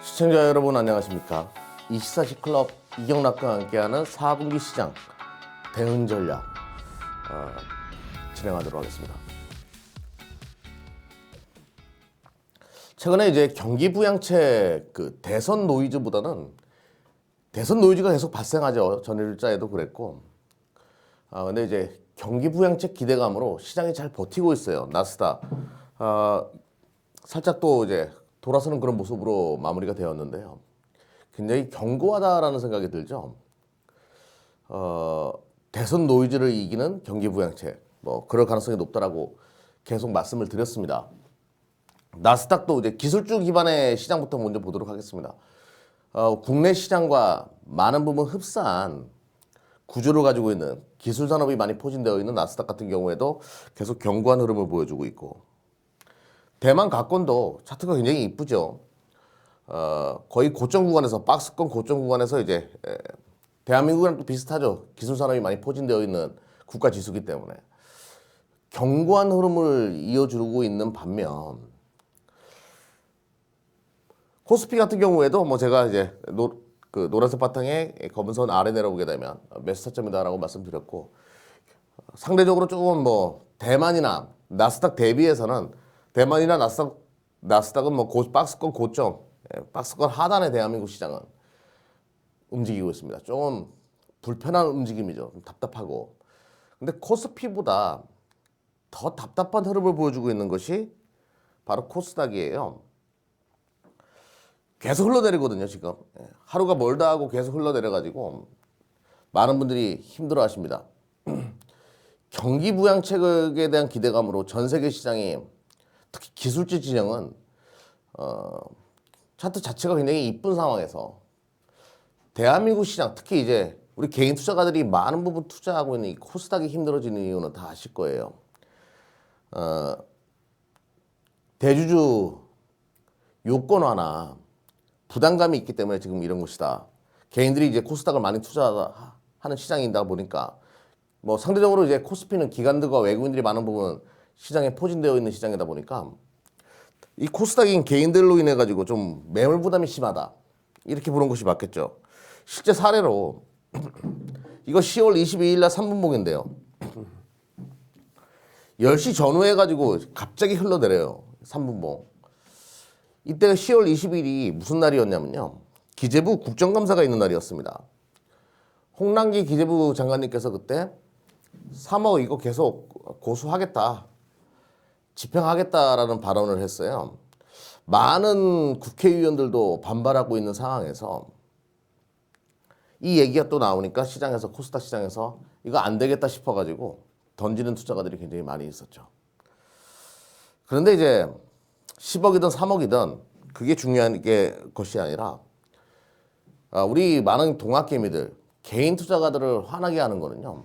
시청자 여러분 안녕하십니까. 24시 클럽 이경락과 함께하는 4분기 시장 대응 전략 진행하도록 하겠습니다. 최근에 이제 경기 부양책 대선 노이즈보다는 대선 노이즈가 계속 발생하죠. 전일자에도 그랬고. 근데 이제 경기 부양책 기대감으로 시장이 잘 버티고 있어요. 나스닥 살짝 또 이제 돌아서는 그런 모습으로 마무리가 되었는데요. 굉장히 견고하다라는 생각이 들죠. 대선 노이즈를 이기는 경기 부양책, 그럴 가능성이 높다라고 계속 말씀을 드렸습니다. 나스닥도 이제 기술주 기반의 시장부터 먼저 보도록 하겠습니다. 국내 시장과 많은 부분 흡사한 구조를 가지고 있는 기술 산업이 많이 포진되어 있는 나스닥 같은 경우에도 계속 견고한 흐름을 보여주고 있고, 대만 가권도 차트가 굉장히 이쁘죠. 거의 고점 구간에서 박스권 고점 구간에서 이제 대한민국이랑 또 비슷하죠. 기술 산업이 많이 포진되어 있는 국가 지수기 때문에 견고한 흐름을 이어주고 있는 반면 코스피 같은 경우에도 제가 이제 노란색 바탕에 검은 선 아래 내려오게 되면 매수 타점이다라고 말씀드렸고, 상대적으로 조금 대만이나 나스닥 대비해서는 대만이나 나스닥은 박스권 고점, 박스권 하단의 대한민국 시장은 움직이고 있습니다. 조금 불편한 움직임이죠. 좀 답답하고. 근데 코스피보다 더 답답한 흐름을 보여주고 있는 것이 바로 코스닥이에요. 계속 흘러내리거든요, 지금. 하루가 멀다 하고 계속 흘러내려가지고 많은 분들이 힘들어 하십니다. 경기 부양책에 대한 기대감으로 전 세계 시장이, 특히 기술주 진영은 차트 자체가 굉장히 이쁜 상황에서 대한민국 시장, 특히 이제 우리 개인 투자가들이 많은 부분 투자하고 있는 이 코스닥이 힘들어지는 이유는 다 아실 거예요. 대주주 요건화나 부담감이 있기 때문에 지금 이런 것이다. 개인들이 이제 코스닥을 많이 투자하는 시장이다 보니까 상대적으로 이제 코스피는 기관들과 외국인들이 많은 부분 시장에 포진되어 있는 시장이다 보니까 이 코스닥인 개인들로 인해 가지고 좀 매물 부담이 심하다, 이렇게 보는 것이 맞겠죠. 실제 사례로 이거 10월 22일 날 3분봉인데요. 10시 전후에 가지고 갑자기 흘러내려요. 3분봉. 이때가 10월 20일이 무슨 날이었냐면요. 기재부 국정감사가 있는 날이었습니다. 홍남기 기재부 장관님께서 그때 3억 이거 계속 고수하겠다, 집행하겠다라는 발언을 했어요. 많은 국회의원들도 반발하고 있는 상황에서 이 얘기가 또 나오니까 시장에서, 코스닥 시장에서 이거 안 되겠다 싶어가지고 던지는 투자가들이 굉장히 많이 있었죠. 그런데 이제 10억이든 3억이든 그게 중요한 것이 아니라 우리 많은 동학개미들, 개인 투자가들을 화나게 하는 거는요.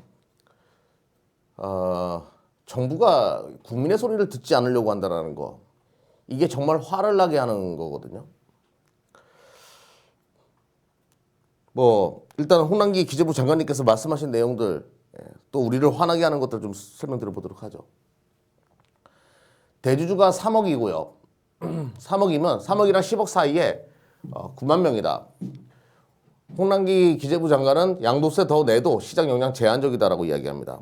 정부가 국민의 소리를 듣지 않으려고 한다는 거, 이게 정말 화를 나게 하는 거거든요. 일단 홍남기 기재부 장관님께서 말씀하신 내용들, 또 우리를 화나게 하는 것들 좀 설명드려보도록 하죠. 대주주가 3억이고요. 3억이면 3억이랑 10억 사이에 9만 명이다. 홍남기 기재부 장관은 양도세 더 내도 시장 영향 제한적이다라고 이야기합니다.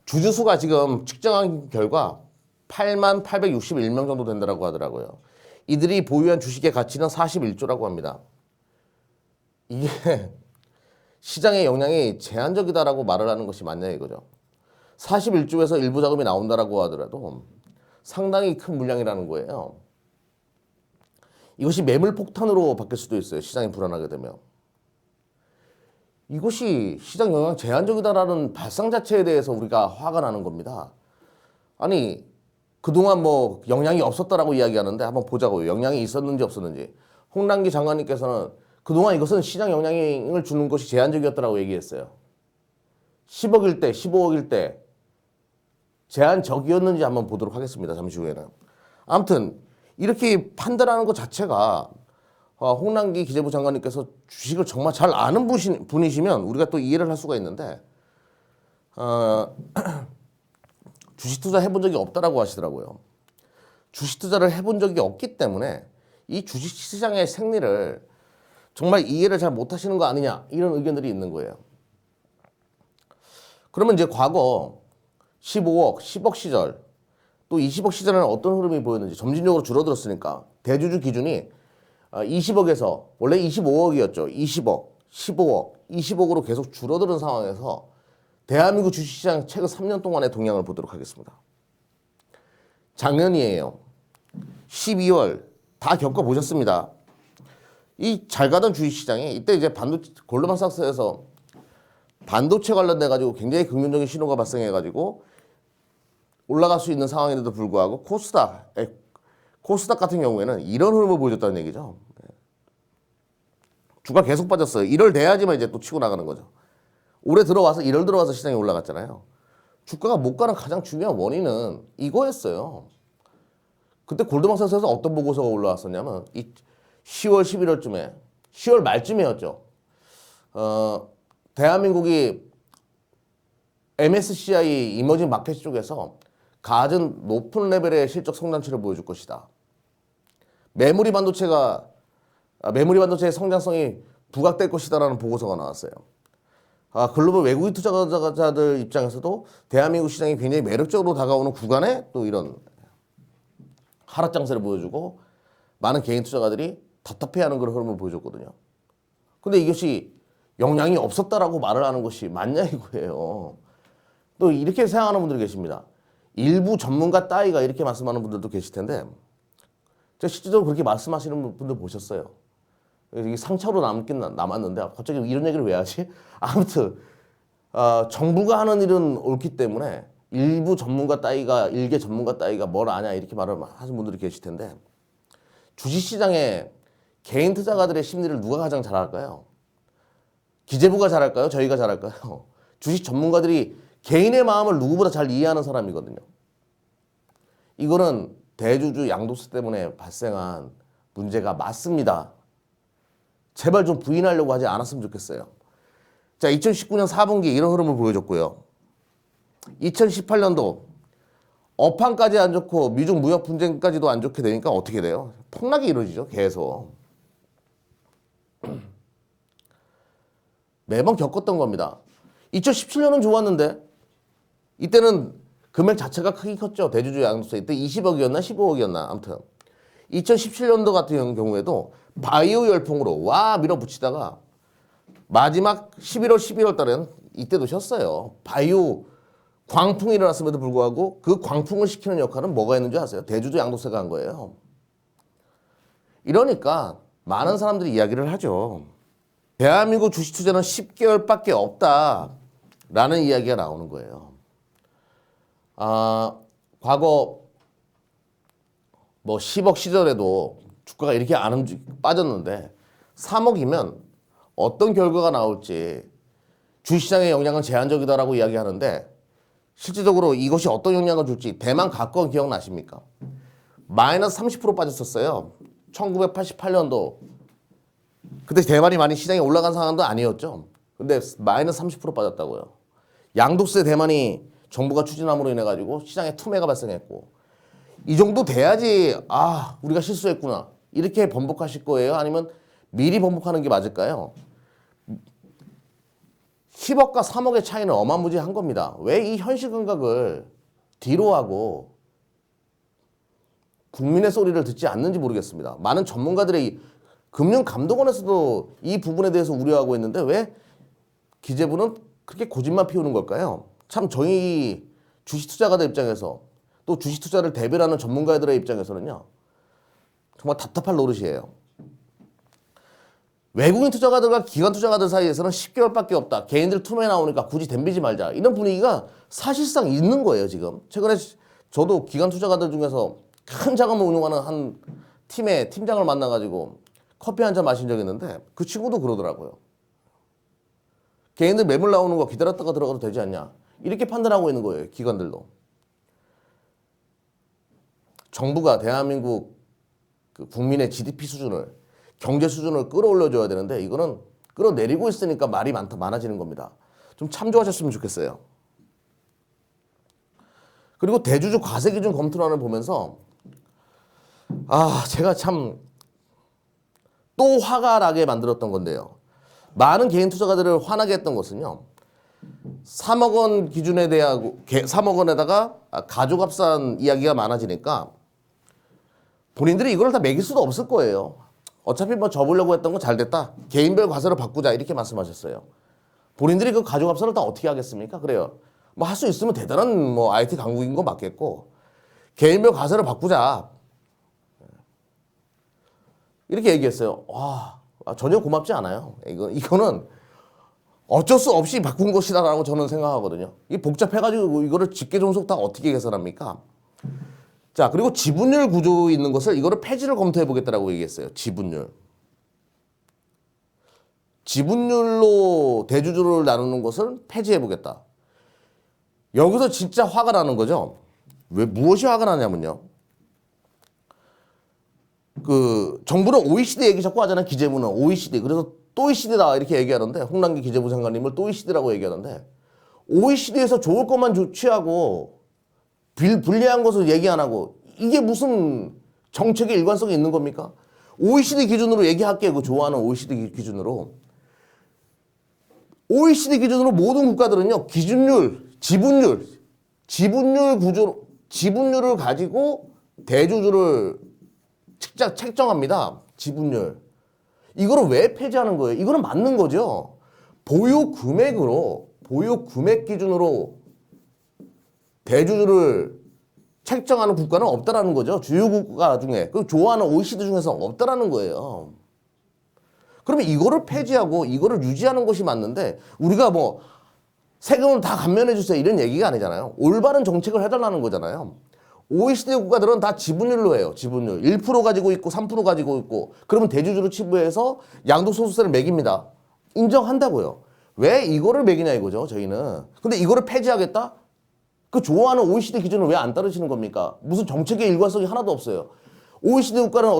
주주수가 지금 측정한 결과 8만 861명 정도 된다고 하더라고요. 이들이 보유한 주식의 가치는 41조라고 합니다. 이게 시장의 영향이 제한적이다라고 말을 하는 것이 맞냐 이거죠. 41조에서 일부 자금이 나온다라고 하더라도 상당히 큰 물량이라는 거예요. 이것이 매물 폭탄으로 바뀔 수도 있어요. 시장이 불안하게 되면. 이것이 시장 영향 제한적이다라는 발상 자체에 대해서 우리가 화가 나는 겁니다. 아니, 그동안 영향이 없었다라고 이야기하는데 한번 보자고요. 영향이 있었는지 없었는지. 홍남기 장관님께서는 그동안 이것은 시장 영향을 주는 것이 제한적이었다라고 얘기했어요. 10억일 때, 15억일 때 제한적이었는지 한번 보도록 하겠습니다. 잠시 후에는. 아무튼 이렇게 판단하는 것 자체가 홍남기 기재부 장관님께서 주식을 정말 잘 아는 분이시면 우리가 또 이해를 할 수가 있는데 주식 투자 해본 적이 없다라고 하시더라고요. 주식 투자를 해본 적이 없기 때문에 이 주식 시장의 생리를 정말 이해를 잘 못하시는 거 아니냐 이런 의견들이 있는 거예요. 그러면 이제 과거 15억, 10억 시절 또 20억 시절에는 어떤 흐름이 보였는지 점진적으로 줄어들었으니까 대주주 기준이 20억에서 원래 25억이었죠. 20억, 15억, 20억으로 계속 줄어드는 상황에서 대한민국 주식시장 최근 3년 동안의 동향을 보도록 하겠습니다. 작년이에요. 12월 다 겪어보셨습니다. 이 잘 가던 주식시장이 이때 이제 골드만삭스에서 반도체 관련돼 가지고 굉장히 긍정적인 신호가 발생해 가지고 올라갈 수 있는 상황인데도 불구하고 코스닥 같은 경우에는 이런 흐름을 보여줬다는 얘기죠. 주가 계속 빠졌어요. 1월 돼야지만 이제 또 치고 나가는 거죠. 올해 들어와서 1월 들어와서 시장이 올라갔잖아요. 주가가 못 가는 가장 중요한 원인은 이거였어요. 그때 골드만삭스에서 어떤 보고서가 올라왔었냐면 10월 11월쯤에 10월 말쯤이었죠. 대한민국이 MSCI 이머징 마켓 쪽에서 가장 높은 레벨의 실적 성장치를 보여줄 것이다. 메모리 반도체의 성장성이 부각될 것이다라는 보고서가 나왔어요. 글로벌 외국인 투자자들 입장에서도 대한민국 시장이 굉장히 매력적으로 다가오는 구간에 또 이런 하락 장세를 보여주고 많은 개인 투자가들이 답답해하는 그런 흐름을 보여줬거든요. 근데 이것이 영향이 없었다라고 말을 하는 것이 맞냐 이거예요. 또 이렇게 생각하는 분들이 계십니다. 일부 전문가 따위가 이렇게 말씀하는 분들도 계실 텐데 제가 실제로 그렇게 말씀하시는 분들 보셨어요. 이게 상처로 남았는데 갑자기 이런 얘기를 왜 하지? 아무튼 정부가 하는 일은 옳기 때문에 일개 전문가 따위가 뭘 아냐 이렇게 말을 하시는 분들이 계실 텐데 주식시장에 개인 투자가들의 심리를 누가 가장 잘 알까요? 기재부가 잘할까요? 저희가 잘할까요? 주식 전문가들이 개인의 마음을 누구보다 잘 이해하는 사람이거든요. 이거는 대주주 양도세 때문에 발생한 문제가 맞습니다. 제발 좀 부인하려고 하지 않았으면 좋겠어요. 자, 2019년 4분기 이런 흐름을 보여줬고요. 2018년도 업황까지 안 좋고 미중 무역 분쟁까지도 안 좋게 되니까 어떻게 돼요? 폭락이 이루어지죠. 계속. 매번 겪었던 겁니다. 2017년은 좋았는데 이때는 금액 자체가 크게 컸죠. 대주주 양도세 이때 20억이었나 15억이었나 아무튼 2017년도 같은 경우에도 바이오 열풍으로 와 밀어붙이다가 마지막 11월 12월 달에는 이때도 쉬었어요. 바이오 광풍이 일어났음에도 불구하고 그 광풍을 식히는 역할은 뭐가 했는지 아세요? 대주주 양도세가 한 거예요. 이러니까 많은 사람들이 이야기를 하죠. 대한민국 주식 투자는 10개월밖에 없다라는 이야기가 나오는 거예요. 과거 뭐 10억 시절에도 주가가 이렇게 안 빠졌는데 3억이면 어떤 결과가 나올지 주식시장의 영향은 제한적이다라고 이야기하는데 실질적으로 이것이 어떤 영향을 줄지 대만 가까운 기억나십니까? 마이너스 30% 빠졌었어요. 1988년도 그때 대만이 많이 시장에 올라간 상황도 아니었죠. 근데 마이너스 30% 빠졌다고요. 양도세 대만이 정부가 추진함으로 인해 가지고 시장에 투매가 발생했고 이 정도 돼야지 우리가 실수했구나 이렇게 번복하실 거예요? 아니면 미리 번복하는 게 맞을까요? 10억과 3억의 차이는 어마무지한 겁니다. 왜 이 현실 감각을 뒤로 하고 국민의 소리를 듣지 않는지 모르겠습니다. 많은 전문가들의 금융감독원에서도 이 부분에 대해서 우려하고 있는데 왜 기재부는 그렇게 고집만 피우는 걸까요? 참 저희 주식 투자가들 입장에서 또 주식 투자를 대변하는 전문가들의 입장에서는요. 정말 답답할 노릇이에요. 외국인 투자가들과 기관 투자가들 사이에서는 10개월밖에 없다. 개인들 투매 나오니까 굳이 덤비지 말자. 이런 분위기가 사실상 있는 거예요, 지금. 최근에 저도 기관 투자가들 중에서 큰 자금을 운용하는 한 팀의 팀장을 만나가지고 커피 한 잔 마신 적이 있는데 그 친구도 그러더라고요. 개인들 매물 나오는 거 기다렸다가 들어가도 되지 않냐. 이렇게 판단하고 있는 거예요, 기관들도. 정부가 대한민국 국민의 GDP 수준을 경제 수준을 끌어올려줘야 되는데 이거는 끌어내리고 있으니까 말이 많아지는 겁니다. 좀 참조하셨으면 좋겠어요. 그리고 대주주 과세 기준 검토란을 보면서 제가 참 또 화가 나게 만들었던 건데요. 많은 개인 투자가들을 화나게 했던 것은요. 3억 원 기준에 대하고 3억 원에다가 가족합산 이야기가 많아지니까 본인들이 이걸 다 매길 수도 없을 거예요. 어차피 뭐 접으려고 했던 거 잘 됐다. 개인별 과세로 바꾸자 이렇게 말씀하셨어요. 본인들이 그 가족합산을 다 어떻게 하겠습니까? 그래요. 뭐 할 수 있으면 대단한 뭐 IT 강국인 거 맞겠고 개인별 과세로 바꾸자 이렇게 얘기했어요. 전혀 고맙지 않아요. 이거는 어쩔 수 없이 바꾼 것이다라고 저는 생각하거든요. 이 복잡해가지고 이거를 직계존속 다 어떻게 계산합니까? 자, 그리고 지분율 구조 있는 것을 이거를 폐지를 검토해 보겠다라고 얘기했어요. 지분율. 지분율로 대주주를 나누는 것을 폐지해 보겠다. 여기서 진짜 화가 나는 거죠. 왜 무엇이 화가 나냐면요. 그 정부는 OECD 얘기 자꾸 하잖아요. 기재부는 OECD. 그래서 또 OECD다 이렇게 얘기하는데 홍남기 기재부 장관님을 또 OECD라고 얘기하는데 OECD에서 좋을 것만 취하고 불리한 것을 얘기 안 하고 이게 무슨 정책의 일관성이 있는 겁니까? OECD 기준으로 얘기할게요. 그 좋아하는 OECD 기준으로. OECD 기준으로 모든 국가들은요. 기준율, 지분율 구조, 지분율을 가지고 대주주를 책정합니다. 지분율. 이거를 왜 폐지하는 거예요? 이거는 맞는 거죠. 보유 금액 기준으로 대주주를 책정하는 국가는 없다라는 거죠. 주요 국가 중에. 그 좋아하는 OECD 중에서 없다라는 거예요. 그러면 이거를 폐지하고 이거를 유지하는 것이 맞는데 우리가 뭐 세금을 다 감면해 주세요 이런 얘기가 아니잖아요. 올바른 정책을 해달라는 거잖아요. OECD 국가들은 다 지분율로 해요. 지분율. 1% 가지고 있고 3% 가지고 있고 그러면 대주주를 치부해서 양도소득세를 매깁니다. 인정한다고요. 왜 이거를 매기냐 이거죠. 저희는. 근데 이거를 폐지하겠다? 그 좋아하는 OECD 기준을 왜 안 따르시는 겁니까? 무슨 정책의 일관성이 하나도 없어요. OECD 국가는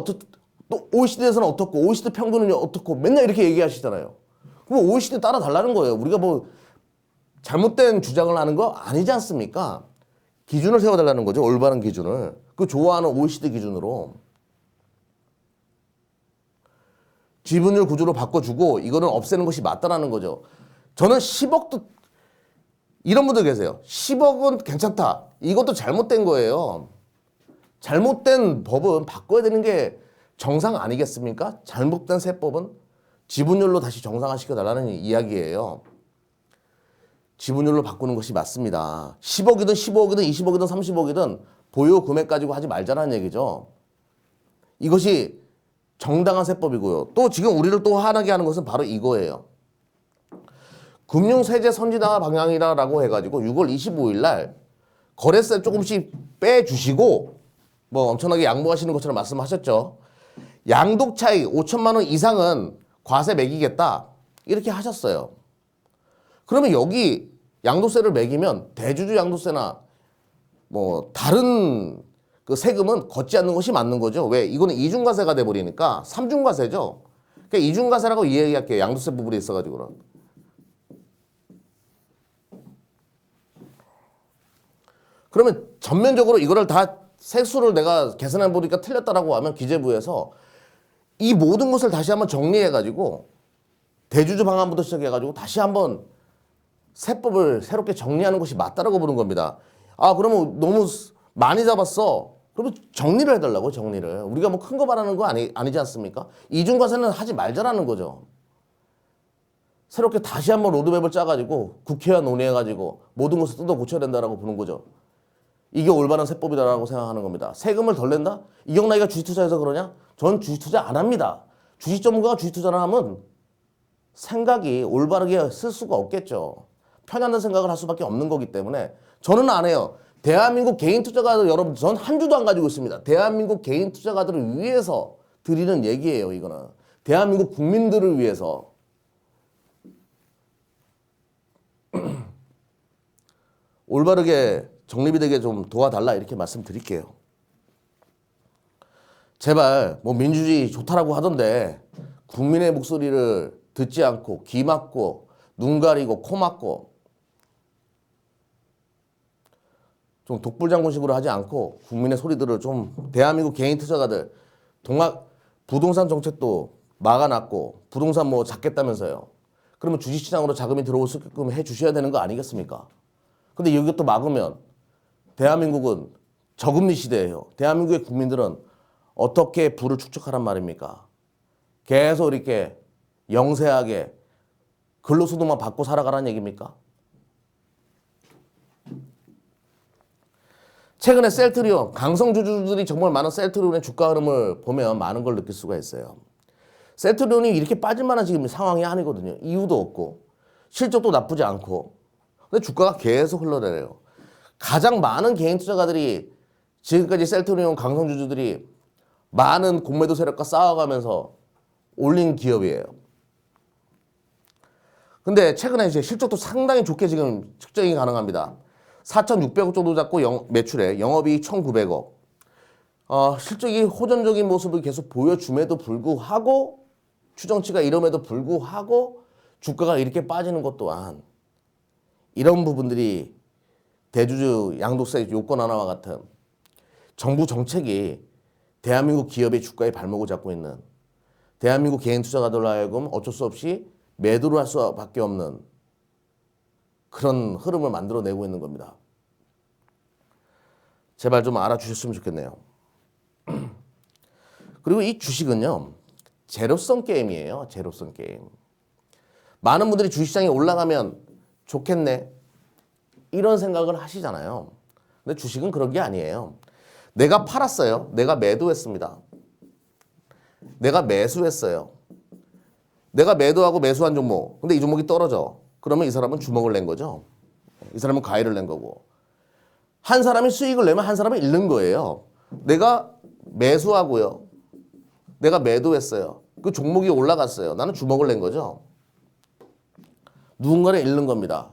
또 OECD에서는 어떻고 OECD 평균은 어떻고 맨날 이렇게 얘기하시잖아요. 그럼 OECD 따라달라는 거예요. 우리가 뭐 잘못된 주장을 하는 거 아니지 않습니까? 기준을 세워달라는 거죠. 올바른 기준을. 그 좋아하는 OECD 기준으로. 지분율 구조로 바꿔주고 이거는 없애는 것이 맞다라는 거죠. 저는 10억도 이런 분들 계세요. 10억은 괜찮다. 이것도 잘못된 거예요. 잘못된 법은 바꿔야 되는 게 정상 아니겠습니까? 잘못된 세법은 지분율로 다시 정상화시켜달라는 이야기예요. 지분율로 바꾸는 것이 맞습니다. 10억이든 15억이든 20억이든 30억이든 보유 금액 가지고 하지 말자는 얘기죠. 이것이 정당한 세법이고요. 또 지금 우리를 또 화나게 하는 것은 바로 이거예요. 금융세제 선진화 방향이라고 해가지고 6월 25일 날 거래세 조금씩 빼주시고 뭐 엄청나게 양보하시는 것처럼 말씀하셨죠. 양독 차익 5천만 원 이상은 과세 매기겠다 이렇게 하셨어요. 그러면 여기 양도세를 매기면 대주주 양도세나 뭐 다른 그 세금은 걷지 않는 것이 맞는 거죠. 왜? 이거는 이중과세가 돼버리니까 삼중과세죠. 그러니까 이중과세라고 이야기할게요. 양도세 부분이 있어가지고는. 그러면 전면적으로 이거를 다 세수를 내가 계산해 보니까 틀렸다라고 하면 기재부에서 이 모든 것을 다시 한번 정리해가지고 대주주 방안부터 시작해가지고 다시 한번 세법을 새롭게 정리하는 것이 맞다라고 보는 겁니다. 그러면 너무 많이 잡았어. 그러면 정리를 해달라고 정리를. 우리가 뭐 큰 거 바라는 거 아니지 않습니까? 이중과세는 하지 말자라는 거죠. 새롭게 다시 한번 로드맵을 짜가지고 국회와 논의해가지고 모든 것을 뜯어 고쳐야 된다라고 보는 거죠. 이게 올바른 세법이다라고 생각하는 겁니다. 세금을 덜 낸다? 이경락이가 주식투자해서 그러냐? 전 주식투자 안 합니다. 주식 전문가가 주식투자를 하면 생각이 올바르게 쓸 수가 없겠죠. 편안한 생각을 할 수밖에 없는 거기 때문에 저는 안 해요. 대한민국 개인 투자가들 여러분 전 한 주도 안 가지고 있습니다. 대한민국 개인 투자가들을 위해서 드리는 얘기예요. 이거는. 대한민국 국민들을 위해서. 올바르게 적립이 되게 좀 도와달라 이렇게 말씀드릴게요. 제발 뭐 민주주의 좋다라고 하던데 국민의 목소리를 듣지 않고 귀 막고 눈 가리고 코 막고 좀 독불장군식으로 하지 않고 국민의 소리들을 좀 대한민국 개인 투자가들 부동산 정책도 막아놨고 부동산 뭐 잡겠다면서요. 그러면 주식시장으로 자금이 들어올 수 있게끔 해주셔야 되는 거 아니겠습니까? 근데 이것도 막으면 대한민국은 저금리 시대예요. 대한민국의 국민들은 어떻게 부를 축적하란 말입니까? 계속 이렇게 영세하게 근로소득만 받고 살아가라는 얘기입니까? 최근에 셀트리온, 강성주주들이 정말 많은 셀트리온의 주가 흐름을 보면 많은 걸 느낄 수가 있어요. 셀트리온이 이렇게 빠질 만한 지금 상황이 아니거든요. 이유도 없고 실적도 나쁘지 않고 근데 주가가 계속 흘러내려요. 가장 많은 개인 투자가들이 지금까지 셀트리온 강성주주들이 많은 공매도 세력과 싸워가면서 올린 기업이에요. 근데 최근에 이제 실적도 상당히 좋게 지금 측정이 가능합니다. 4,600억 정도 잡고 매출에 영업이익 1,900억. 실적이 호전적인 모습을 계속 보여줌에도 불구하고 추정치가 이름에도 불구하고 주가가 이렇게 빠지는 것 또한 이런 부분들이 대주주 양도세 요건 하나와 같은 정부 정책이 대한민국 기업의 주가의 발목을 잡고 있는 대한민국 개인 투자가들로 하여금 어쩔 수 없이 매도를 할 수밖에 없는 그런 흐름을 만들어내고 있는 겁니다. 제발 좀 알아주셨으면 좋겠네요. 그리고 이 주식은요. 제로성 게임이에요. 제로성 게임. 많은 분들이 주식시장이 올라가면 좋겠네. 이런 생각을 하시잖아요. 근데 주식은 그런 게 아니에요. 내가 팔았어요. 내가 매도했습니다. 내가 매수했어요. 내가 매도하고 매수한 종목. 근데 이 종목이 떨어져. 그러면 이 사람은 주먹을 낸 거죠. 이 사람은 과외를 낸 거고. 한 사람이 수익을 내면 한 사람은 잃는 거예요. 내가 매수하고요. 내가 매도했어요. 그 종목이 올라갔어요. 나는 주먹을 낸 거죠. 누군가를 잃는 겁니다.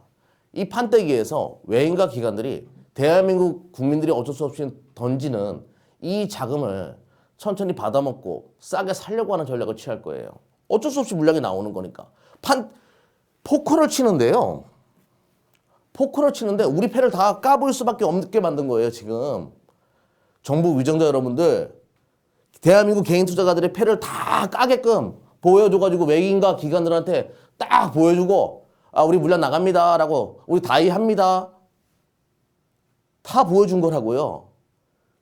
이 판때기에서 외인과 기관들이 대한민국 국민들이 어쩔 수 없이 던지는 이 자금을 천천히 받아먹고 싸게 살려고 하는 전략을 취할 거예요. 어쩔 수 없이 물량이 나오는 거니까. 포커를 치는데요. 포커를 치는데 우리 패를 다 까볼 수밖에 없게 만든 거예요. 지금. 정부 위정자 여러분들 대한민국 개인 투자가들의 패를 다 까게끔 보여줘가지고 외인과 기관들한테 딱 보여주고 우리 물량 나갑니다 라고 우리 다이 합니다. 다 보여준 거라고요.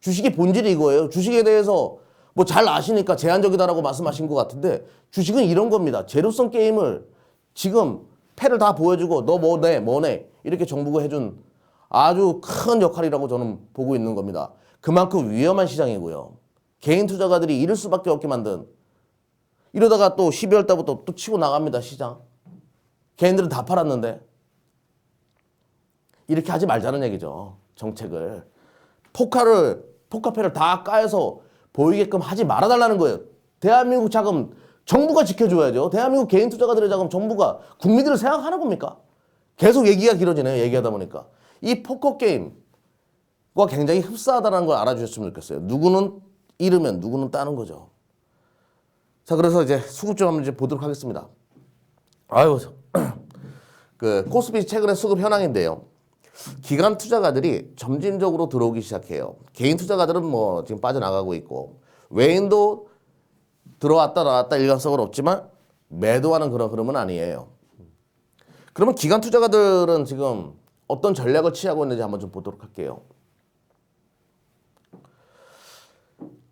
주식의 본질이 이거예요. 주식에 대해서 뭐 잘 아시니까 제한적이다라고 말씀하신 것 같은데 주식은 이런 겁니다. 제로성 게임을 지금 패를 다 보여주고 너 뭐네 이렇게 정부가 해준 아주 큰 역할이라고 저는 보고 있는 겁니다. 그만큼 위험한 시장이고요. 개인 투자가들이 잃을 수밖에 없게 만든 이러다가 또 12월 달부터 또 치고 나갑니다. 시장. 개인들은 다 팔았는데 이렇게 하지 말자는 얘기죠. 정책을. 포카패를 다 까여서 보이게끔 하지 말아달라는 거예요. 대한민국 자금 정부가 지켜줘야죠. 대한민국 개인 투자가들의 자금 정부가 국민들을 생각하는 겁니까? 계속 얘기가 길어지네요. 얘기하다 보니까. 이 포커 게임과 굉장히 흡사하다는 걸 알아주셨으면 좋겠어요. 누구는 잃으면 누구는 따는 거죠. 자, 그래서 이제 수급 좀 한번 이제 보도록 하겠습니다. 그 코스피 최근에 수급 현황인데요. 기관 투자가들이 점진적으로 들어오기 시작해요. 개인 투자가들은 뭐 지금 빠져나가고 있고 외인도 들어왔다 나왔다 일관성은 없지만 매도하는 그런 흐름은 아니에요. 그러면 기관 투자가들은 지금 어떤 전략을 취하고 있는지 한번 좀 보도록 할게요.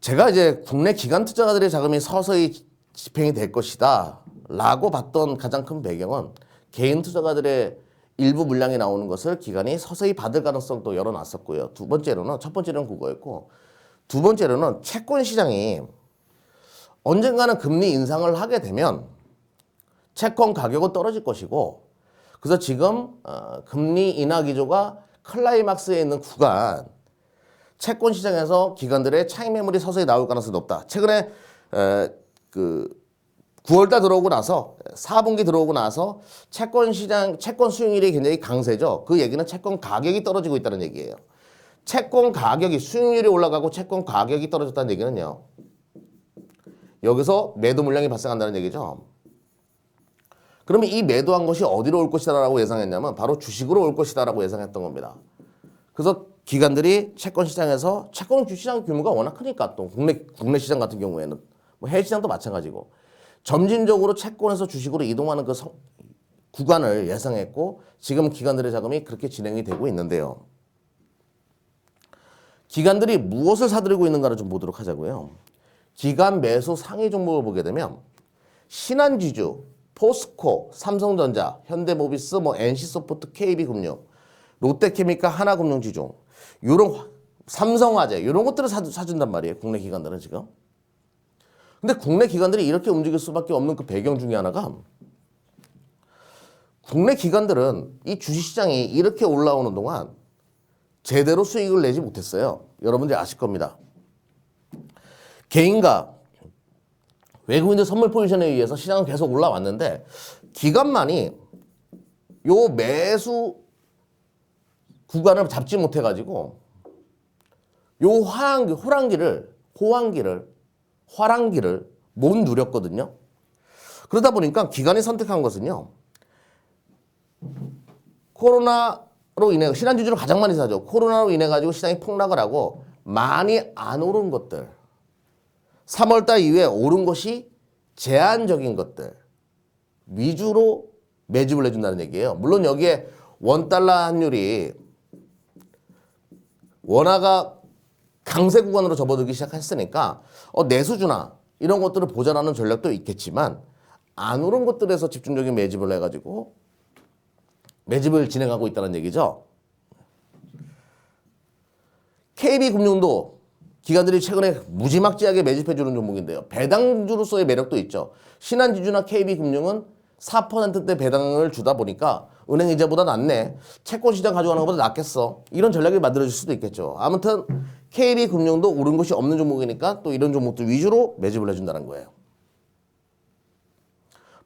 제가 이제 국내 기관 투자가들의 자금이 서서히 집행이 될 것이다 라고 봤던 가장 큰 배경은 개인 투자가들의 일부 물량이 나오는 것을 기관이 서서히 받을 가능성도 열어놨었고요. 첫 번째로는 그거였고 두 번째로는 채권 시장이 언젠가는 금리 인상을 하게 되면 채권 가격은 떨어질 것이고 그래서 지금 금리 인하 기조가 클라이막스에 있는 구간 채권 시장에서 기관들의 차익 매물이 서서히 나올 가능성이 높다. 최근에 9월달 들어오고 나서 4분기 들어오고 나서 채권 시장 채권 수익률이 굉장히 강세죠. 그 얘기는 채권 가격이 떨어지고 있다는 얘기예요. 채권 가격이 수익률이 올라가고 채권 가격이 떨어졌다는 얘기는요. 여기서 매도 물량이 발생한다는 얘기죠. 그러면 이 매도한 것이 어디로 올 것이다라고 예상했냐면 바로 주식으로 올 것이다라고 예상했던 겁니다. 그래서 기관들이 채권 시장에서 채권 시장 규모가 워낙 크니까 또 국내 시장 같은 경우에는 뭐 해외 시장도 마찬가지고 점진적으로 채권에서 주식으로 이동하는 그 구간을 예상했고 지금 기관들의 자금이 그렇게 진행이 되고 있는데요. 기관들이 무엇을 사들이고 있는가를 좀 보도록 하자고요. 기관 매수 상위 종목을 보게 되면 신한지주, 포스코, 삼성전자, 현대모비스, 뭐 NC소프트, KB금융, 롯데케미칼, 하나금융지중, 요런 삼성화재 이런 것들을 사준단 말이에요. 국내 기관들은 지금. 근데 국내 기관들이 이렇게 움직일 수밖에 없는 그 배경 중에 하나가 국내 기관들은 이 주식시장이 이렇게 올라오는 동안 제대로 수익을 내지 못했어요. 여러분들이 아실 겁니다. 개인과 외국인들 선물 포지션에 의해서 시장은 계속 올라왔는데 기관만이 요 매수 구간을 잡지 못해가지고 요 화랑기를 못 누렸거든요. 그러다 보니까 기관이 선택한 것은요. 코로나로 인해 신한주주를 가장 많이 사죠. 코로나로 인해 가지고 시장이 폭락을 하고 많이 안 오른 것들 3월달 이후에 오른 것이 제한적인 것들 위주로 매집을 해준다는 얘기예요. 물론 여기에 원달러 환율이 원화가 강세 구간으로 접어들기 시작했으니까 내수주나 이런 것들을 보전하는 전략도 있겠지만 안 오른 것들에서 집중적인 매집을 해가지고 매집을 진행하고 있다는 얘기죠. KB금융도 기관들이 최근에 무지막지하게 매집해주는 종목인데요. 배당주로서의 매력도 있죠. 신한지주나 KB금융은 4%대 배당을 주다 보니까 은행 이자보다 낫네. 채권 시장 가져가는 것보다 낫겠어. 이런 전략이 만들어질 수도 있겠죠. 아무튼 KB금융도 오른 것이 없는 종목이니까 또 이런 종목들 위주로 매집을 해준다는 거예요.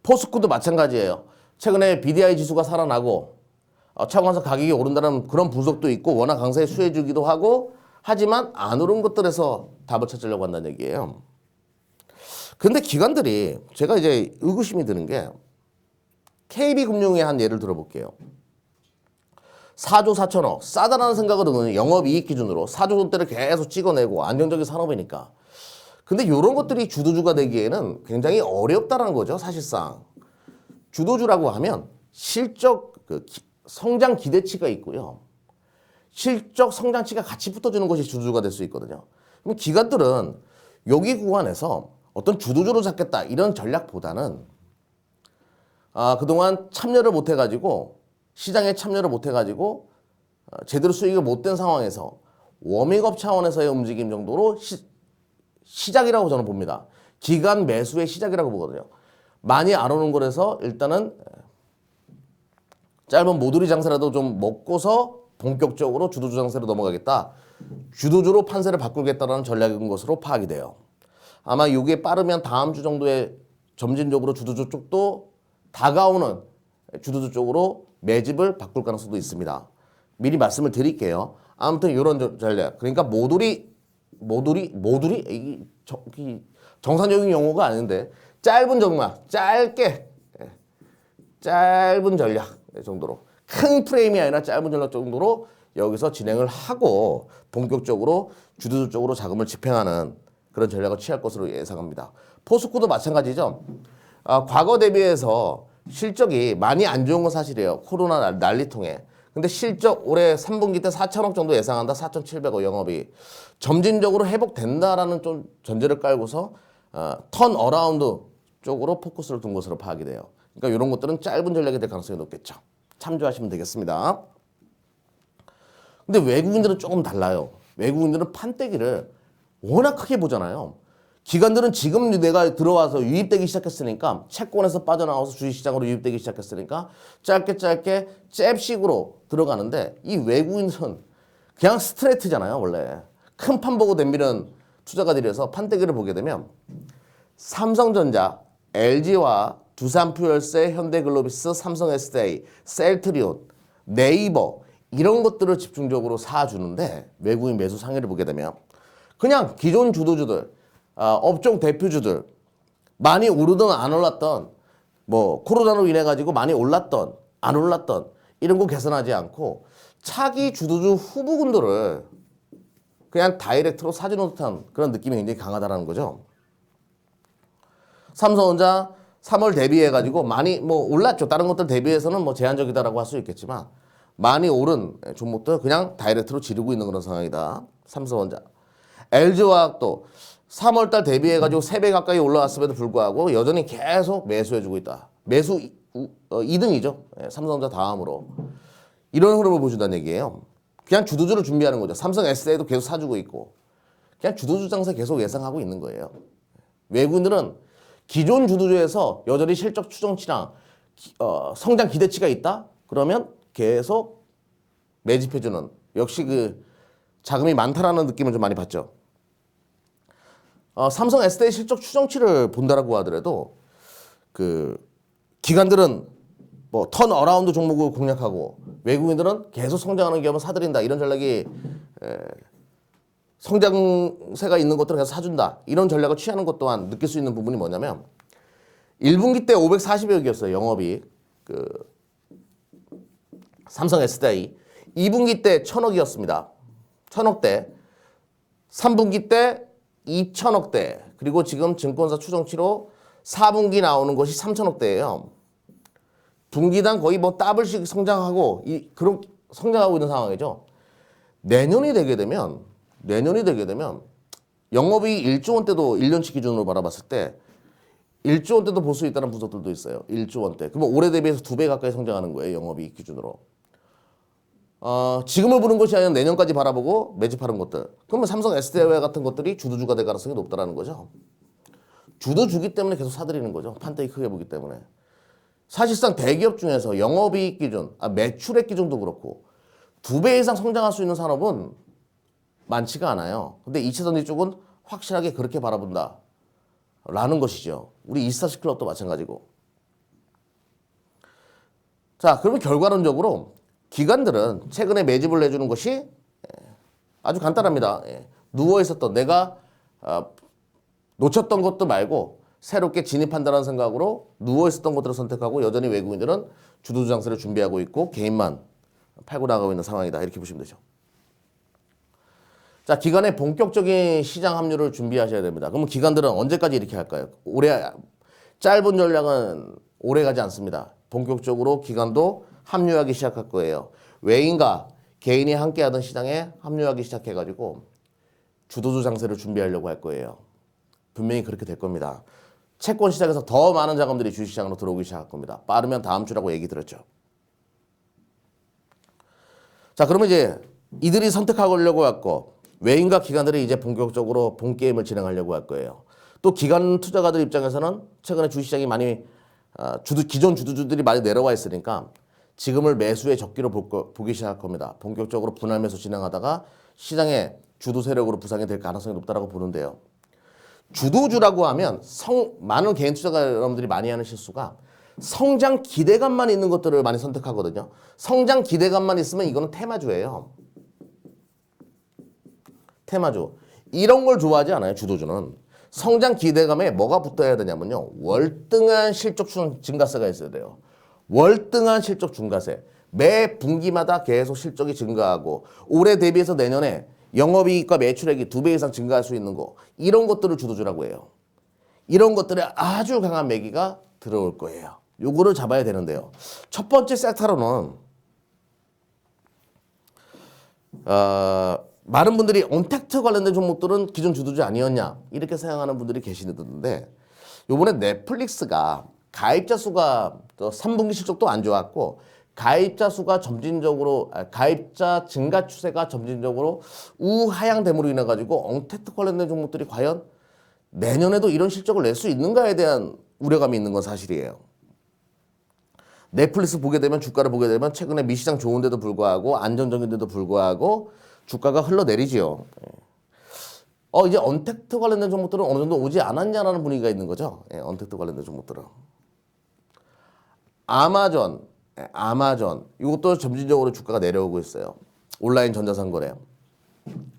포스코도 마찬가지예요. 최근에 BDI 지수가 살아나고 차관서 가격이 오른다는 그런 분석도 있고 워낙 강세에 수혜주기도 하고 하지만 안 오른 것들에서 답을 찾으려고 한다는 얘기예요. 근데 기관들이 제가 이제 의구심이 드는 게 KB금융의 한 예를 들어볼게요. 4조 4천억 싸다라는 생각을 드는 영업이익 기준으로 4조 돈대를 계속 찍어내고 안정적인 산업이니까. 근데 이런 것들이 주도주가 되기에는 굉장히 어렵다는 거죠. 사실상. 주도주라고 하면 실적 성장 기대치가 있고요. 실적 성장치가 같이 붙어주는 것이 주도주가 될 수 있거든요. 그럼 기관들은 여기 구간에서 어떤 주도주로 잡겠다 이런 전략보다는 그동안 참여를 못해가지고 시장에 참여를 못해가지고 제대로 수익을 못 된 상황에서 워밍업 차원에서의 움직임 정도로 시작이라고 저는 봅니다. 기관 매수의 시작이라고 보거든요. 많이 안 오는 거라서 일단은 짧은 모듈이 장세라도 좀 먹고서 본격적으로 주도주 장세로 넘어가겠다. 주도주로 판세를 바꾸겠다라는 전략인 것으로 파악이 돼요. 아마 이게 빠르면 다음 주 정도에 점진적으로 주도주 쪽도 다가오는 주도주 쪽으로 매집을 바꿀 가능성도 있습니다. 미리 말씀을 드릴게요. 아무튼 이런 전략. 그러니까 모듈이 정상적인 용어가 아닌데 짧은 전략, 짧은 전략 정도로 큰 프레임이 아니라 짧은 전략 정도로 여기서 진행을 하고 본격적으로 주도주 쪽으로 자금을 집행하는 그런 전략을 취할 것으로 예상합니다. 포스코도 마찬가지죠. 과거 대비해서 실적이 많이 안 좋은 건 사실이에요. 코로나 난리통에. 근데 실적 올해 3분기 때 4천억 정도 예상한다. 4,700억 영업이. 점진적으로 회복된다라는 좀 전제를 깔고서 턴 어라운드 쪽으로 포커스를 둔 것으로 파악이 돼요. 그러니까 이런 것들은 짧은 전략이 될 가능성이 높겠죠. 참조하시면 되겠습니다. 근데 외국인들은 조금 달라요. 외국인들은 판때기를 워낙 크게 보잖아요. 기관들은 지금 내가 들어와서 유입되기 시작했으니까 채권에서 빠져나와서 주식시장으로 유입되기 시작했으니까 짧게 잽식으로 들어가는데 이 외국인들은 그냥 스트레이트잖아요. 원래 큰 판 보고 덤비는 투자가들이어서 판때기를 보게 되면 삼성전자, LG와 두산퓨얼스, 현대글로비스, 삼성SDA, 셀트리온, 네이버 이런 것들을 집중적으로 사주는데 외국인 매수 상위를 보게 되면 그냥 기존 주도주들 업종 대표주들 많이 오르든 안 올랐던 뭐 코로나로 인해 가지고 많이 올랐던 안 올랐던 이런 거 계산하지 않고 차기 주도주 후보군들을 그냥 다이렉트로 사주는 듯한 그런 느낌이 굉장히 강하다라는 거죠. 삼성전자 3월 대비해가지고 많이 뭐 올랐죠. 다른 것들 대비해서는 뭐 제한적이다라고 할 수 있겠지만 많이 오른 종목들 그냥 다이렉트로 지르고 있는 그런 상황이다. 삼성전자. LG화학도 3월달 대비해가지고 3배 가까이 올라왔음에도 불구하고 여전히 계속 매수해주고 있다. 매수 2등이죠. 삼성전자 다음으로. 이런 흐름을 보여준다는 얘기예요. 그냥 주도주를 준비하는 거죠. 삼성 SDI도 계속 사주고 있고 그냥 주도주 장세 계속 예상하고 있는 거예요. 외국인들은 기존 주도주에서 여전히 실적 추정치랑 성장 기대치가 있다? 그러면 계속 매집해주는 역시 그 자금이 많다라는 느낌을 좀 많이 받죠. 삼성 SDI 실적 추정치를 본다라고 하더라도 그 기관들은 뭐 턴어라운드 종목을 공략하고 외국인들은 계속 성장하는 기업은 사들인다. 이런 전략이 성장세가 있는 것들을 계속 사준다. 이런 전략을 취하는 것 또한 느낄 수 있는 부분이 뭐냐면 1분기 때 540억이었어요. 영업이익. 그 삼성 SDI. 2분기 때 1,000억이었습니다. 1,000억대. 3분기 때 2,000억대. 그리고 지금 증권사 추정치로 4분기 나오는 것이 3,000억대예요. 분기당 거의 뭐 더블씩 성장하고 그런 성장하고 있는 상황이죠. 내년이 되게 되면 영업이익 1조 원대도 1년치 기준으로 바라봤을 때 1조 원대도 볼 수 있다는 분석들도 있어요. 1조 원대. 그러면 올해 대비해서 2배 가까이 성장하는 거예요. 영업이익 기준으로. 지금을 보는 것이 아니라 내년까지 바라보고 매집하는 것들. 그러면 삼성 SDI 같은 것들이 주도주가 될 가능성이 높다라는 거죠. 주도주기 때문에 계속 사들이는 거죠. 판때기 크게 보기 때문에. 사실상 대기업 중에서 영업이익 기준, 매출액 기준도 그렇고 2배 이상 성장할 수 있는 산업은 많지가 않아요. 근데 2차전지 쪽은 확실하게 그렇게 바라본다. 라는 것이죠. 우리 이스타시클럽도 마찬가지고. 자, 그러면 결과론적으로 기관들은 최근에 매집을 내주는 것이 아주 간단합니다. 누워 있었던 내가 놓쳤던 것도 말고 새롭게 진입한다는 생각으로 누워 있었던 것들을 선택하고 여전히 외국인들은 주도주 장세를 준비하고 있고 개인만 팔고 나가고 있는 상황이다. 이렇게 보시면 되죠. 자, 기관의 본격적인 시장 합류를 준비하셔야 됩니다. 그러면 기관들은 언제까지 이렇게 할까요? 짧은 전략은 오래 가지 않습니다. 본격적으로 기관도 합류하기 시작할 거예요. 외인과 개인이 함께 하던 시장에 합류하기 시작해가지고 주도주 장세를 준비하려고 할 거예요. 분명히 그렇게 될 겁니다. 채권 시장에서 더 많은 자금들이 주식시장으로 들어오기 시작할 겁니다. 빠르면 다음 주라고 얘기 들었죠. 자, 그러면 이제 이들이 선택하려고 할 거, 외인과 기관들이 이제 본격적으로 본 게임을 진행하려고 할 거예요. 또 기관 투자가들 입장에서는 최근에 주식시장이 많이 기존 주도주들이 많이 내려와 있으니까 지금을 매수의 적기로 보기 시작할 겁니다. 본격적으로 분할 매수 진행하다가 시장의 주도 세력으로 부상이 될 가능성이 높다고 보는데요. 주도주라고 하면 많은 개인 투자가 여러분들이 많이 하는 실수가 성장 기대감만 있는 것들을 많이 선택하거든요. 성장 기대감만 있으면 이거는 테마주예요. 테마주. 이런 걸 좋아하지 않아요. 주도주는. 성장 기대감에 뭐가 붙어야 되냐면요. 월등한 실적 증가세가 있어야 돼요. 월등한 실적 증가세. 매 분기마다 계속 실적이 증가하고 올해 대비해서 내년에 영업이익과 매출액이 2배 이상 증가할 수 있는 거. 이런 것들을 주도주라고 해요. 이런 것들에 아주 강한 매기가 들어올 거예요. 요거를 잡아야 되는데요. 첫 번째 섹터로는 많은 분들이 언택트 관련된 종목들은 기존 주도주 아니었냐 이렇게 생각하는 분들이 계시는데 요번에 넷플릭스가 가입자 수가 3분기 실적도 안 좋았고 가입자 수가 가입자 증가 추세가 점진적으로 우하향됨으로 인해 가지고 언택트 관련된 종목들이 과연 내년에도 이런 실적을 낼 수 있는가에 대한 우려감이 있는 건 사실이에요. 넷플릭스 보게 되면 주가를 보게 되면 최근에 미시장 좋은데도 불구하고 안정적인데도 불구하고 주가가 흘러내리지요. 이제 언택트 관련된 종목들은 어느 정도 오지 않았냐라는 분위기가 있는 거죠. 언택트 관련된 종목들은. 아마존 이것도 점진적으로 주가가 내려오고 있어요. 온라인 전자상거래.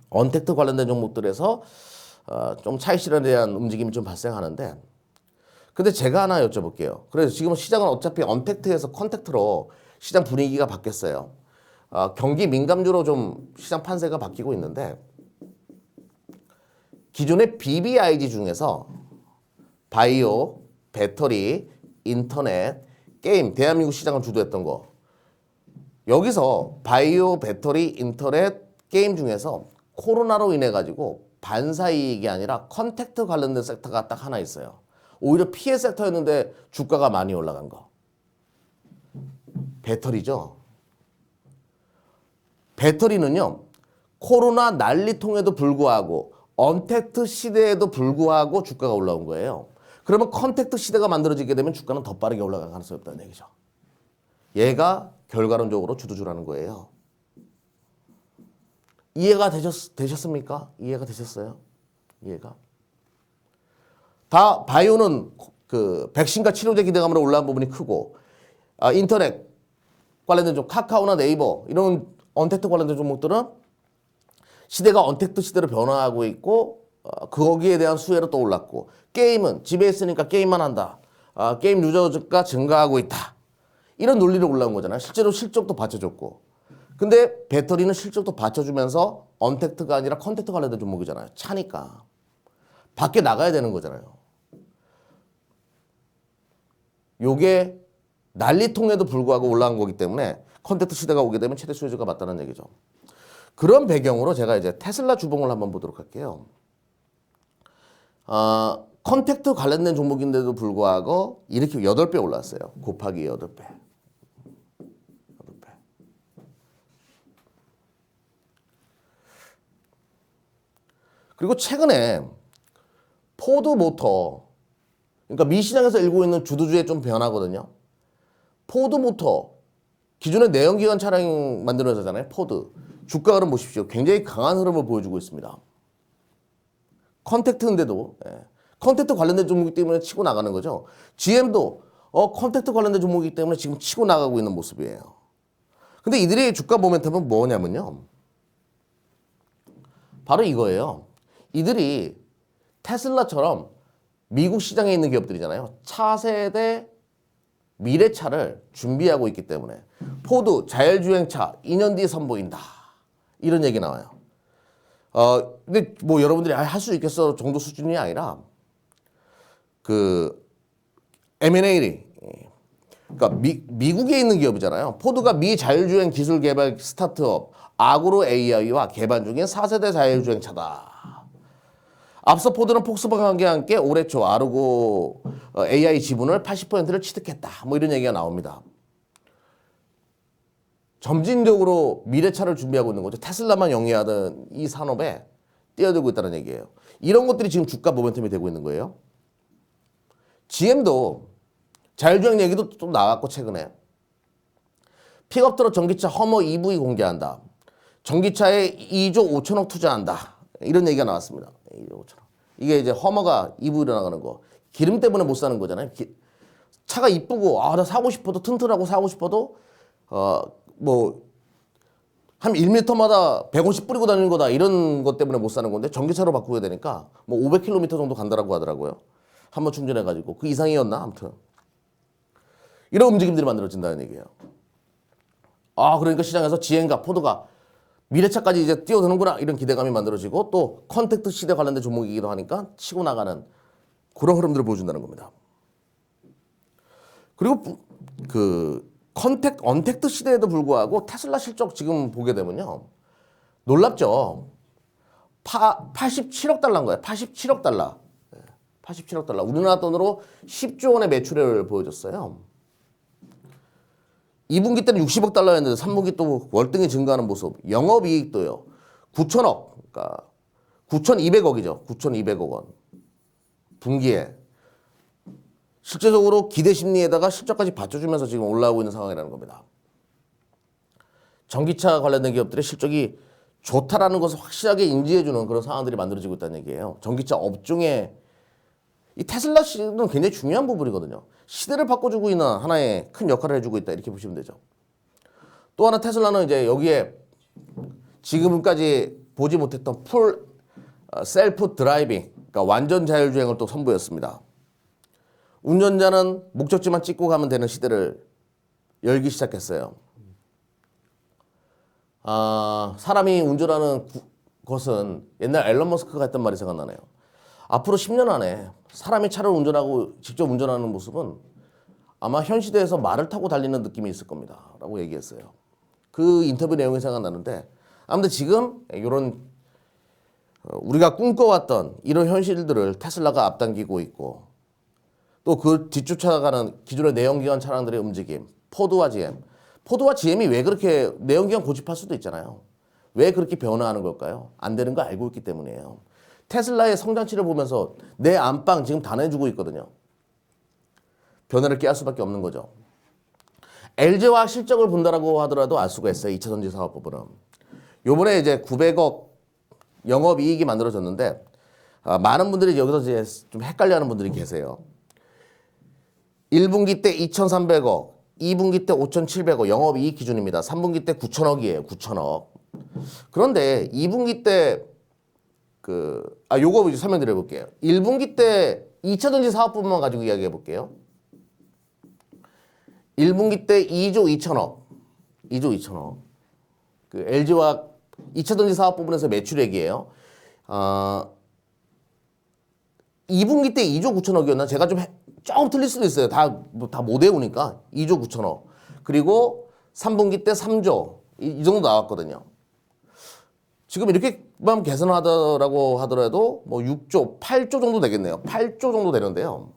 언택트 관련된 종목들에서 좀 차익 실현에 대한 움직임이 좀 발생하는데 근데 제가 하나 여쭤볼게요. 그래서 지금 시장은 어차피 언택트에서 컨택트로 시장 분위기가 바뀌었어요. 경기 민감주로 좀 시장 판세가 바뀌고 있는데 기존의 BBIG 중에서 바이오, 배터리, 인터넷, 게임, 대한민국 시장을 주도했던 거 여기서 바이오, 배터리, 인터넷, 게임 중에서 코로나로 인해 가지고 반사이익이 아니라 컨택트 관련된 섹터가 딱 하나 있어요. 오히려 피해 섹터였는데 주가가 많이 올라간 거. 배터리죠. 배터리는요. 코로나 난리통에도 불구하고 언택트 시대에도 불구하고 주가가 올라온 거예요. 그러면 컨택트 시대가 만들어지게 되면 주가는 더 빠르게 올라갈 가능성이 없다는 얘기죠. 얘가 결과론적으로 주도주라는 거예요. 이해가 되셨습니까? 이해가 되셨어요? 이해가? 다 바이오는 그 백신과 치료제 기대감으로 올라온 부분이 크고 인터넷 관련된 좀 카카오나 네이버 이런 언택트 관련된 종목들은 시대가 언택트 시대로 변화하고 있고 거기에 대한 수혜로 또 올랐고 게임은 집에 있으니까 게임만 한다. 게임 유저가 증가하고 있다. 이런 논리로 올라온 거잖아요. 실제로 실적도 받쳐줬고. 근데 배터리는 실적도 받쳐주면서 언택트가 아니라 컨택트 관련된 종목이잖아요. 차니까. 밖에 나가야 되는 거잖아요. 요게 난리통에도 불구하고 올라간 거기 때문에 컨택트 시대가 오게 되면 최대 수혜주가 맞다는 얘기죠. 그런 배경으로 제가 이제 테슬라 주봉을 한번 보도록 할게요. 컨택트 관련된 종목인데도 불구하고 이렇게 8배 올랐어요. 곱하기 8배. 그리고 최근에 포드 모터, 그러니까 미 시장에서 일고 있는 주도주의 좀 변화거든요. 포드 모터, 기존의 내연기관 차량 만드는 회사잖아요. 포드. 주가 흐름 보십시오. 굉장히 강한 흐름을 보여주고 있습니다. 컨택트인데도 컨택트 관련된 종목이기 때문에 치고 나가는 거죠. GM도 컨택트 관련된 종목이기 때문에 지금 치고 나가고 있는 모습이에요. 근데 이들의 주가 모멘텀은 뭐냐면요. 바로 이거예요. 이들이 테슬라처럼 미국 시장에 있는 기업들이잖아요. 차세대 미래차를 준비하고 있기 때문에 포드 자율주행차 2년 뒤에 선보인다. 이런 얘기 나와요. 근데 뭐 여러분들이 할 수 있겠어 정도 수준이 아니라 그 M&A 그러니까 미국에 있는 기업이잖아요. 포드가 미 자율주행 기술 개발 스타트업 아그로 AI와 개발 중인 4세대 자율주행차다. 앞서 포드는 폭스바겐과 함께 올해 초 아르고 AI 지분을 80%를 취득했다. 뭐 이런 얘기가 나옵니다. 점진적으로 미래차를 준비하고 있는 거죠. 테슬라만 영위하던 이 산업에 뛰어들고 있다는 얘기예요. 이런 것들이 지금 주가 모멘텀이 되고 있는 거예요. GM도 자율주행 얘기도 좀 나왔고 최근에 픽업 트럭 전기차 허머 EV 공개한다. 전기차에 2조 5천억 투자한다. 이런 얘기가 나왔습니다. 2조 5천억. 이게 이제 허머가 EV로 나가는 거. 기름 때문에 못 사는 거잖아요. 차가 이쁘고 나 사고 싶어도 튼튼하고 사고 싶어도 뭐 한 1m마다 150 뿌리고 다니는 거다 이런 것 때문에 못 사는 건데 전기차로 바꾸게 되니까 뭐 500km 정도 간다라고 하더라고요. 한번 충전해가지고 그 이상이었나 아무튼 이런 움직임들이 만들어진다는 얘기예요. 그러니까 시장에서 GM과 포드가 미래차까지 이제 뛰어드는구나 이런 기대감이 만들어지고 또 컨택트 시대 관련된 종목이기도 하니까 치고 나가는 그런 흐름들을 보여준다는 겁니다. 그리고 그 언택트 시대에도 불구하고 테슬라 실적 지금 보게 되면요. 놀랍죠. 87억 달러인 거예요. 87억 달러. 87억 달러. 우리나라 돈으로 10조 원의 매출을 보여줬어요. 2분기 때는 60억 달러였는데 3분기 또 월등히 증가하는 모습. 영업이익도요. 9천억. 그러니까 9,200억이죠. 9,200억 원. 분기에. 실제적으로 기대 심리에다가 실적까지 받쳐주면서 지금 올라오고 있는 상황이라는 겁니다. 전기차 관련된 기업들의 실적이 좋다라는 것을 확실하게 인지해주는 그런 상황들이 만들어지고 있다는 얘기예요. 전기차 업종에 이 테슬라 시는 굉장히 중요한 부분이거든요. 시대를 바꿔주고 있는 하나의 큰 역할을 해주고 있다 이렇게 보시면 되죠. 또 하나 테슬라는 이제 여기에 지금까지 보지 못했던 풀 셀프 드라이빙, 그러니까 완전 자율주행을 또 선보였습니다. 운전자는 목적지만 찍고 가면 되는 시대를 열기 시작했어요. 사람이 운전하는 것은 옛날 앨런 머스크가 했던 말이 생각나네요. 앞으로 10년 안에 사람이 차를 운전하고 직접 운전하는 모습은 아마 현 시대에서 말을 타고 달리는 느낌이 있을 겁니다. 라고 얘기했어요. 그 인터뷰 내용이 생각나는데 아무튼 지금 이런 우리가 꿈꿔왔던 이런 현실들을 테슬라가 앞당기고 있고 또 그 뒤쫓아가는 기존의 내연기관 차량들의 움직임, 포드와 GM. 포드와 GM이 왜 그렇게 내연기관 고집할 수도 있잖아요. 왜 그렇게 변화하는 걸까요? 안 되는 거 알고 있기 때문이에요. 테슬라의 성장치를 보면서 내 안방 지금 다 내주고 있거든요. 변화를 깨할 수밖에 없는 거죠. LG화학 실적을 본다라고 하더라도 알 수가 있어요. 2차 전지 사업 부분은. 요번에 이제 900억 영업이익이 만들어졌는데 많은 분들이 여기서 이제 좀 헷갈려하는 분들이 계세요. 1분기 때 2,300억, 2분기 때 5,700억 영업이익 기준입니다. 3분기 때 9,000억이에요. 9,000억. 그런데 2분기 때 요거 이제 설명드려 볼게요. 1분기 때 2차 전지 사업 부분만 가지고 이야기해 볼게요. 1분기 때 2조 2천억. 2조 2천억. 그 LG화학 2차 전지 사업 부분에서 매출액이에요. 2분기 때 2조 9천억이었나? 제가 조금 틀릴 수도 있어요. 다 못 외우니까. 2조 9천억. 그리고 3분기 때 3조. 이 정도 나왔거든요. 지금 이렇게만 계산하더라고 하더라도 뭐 6조, 8조 정도 되겠네요. 8조 정도 되는데요.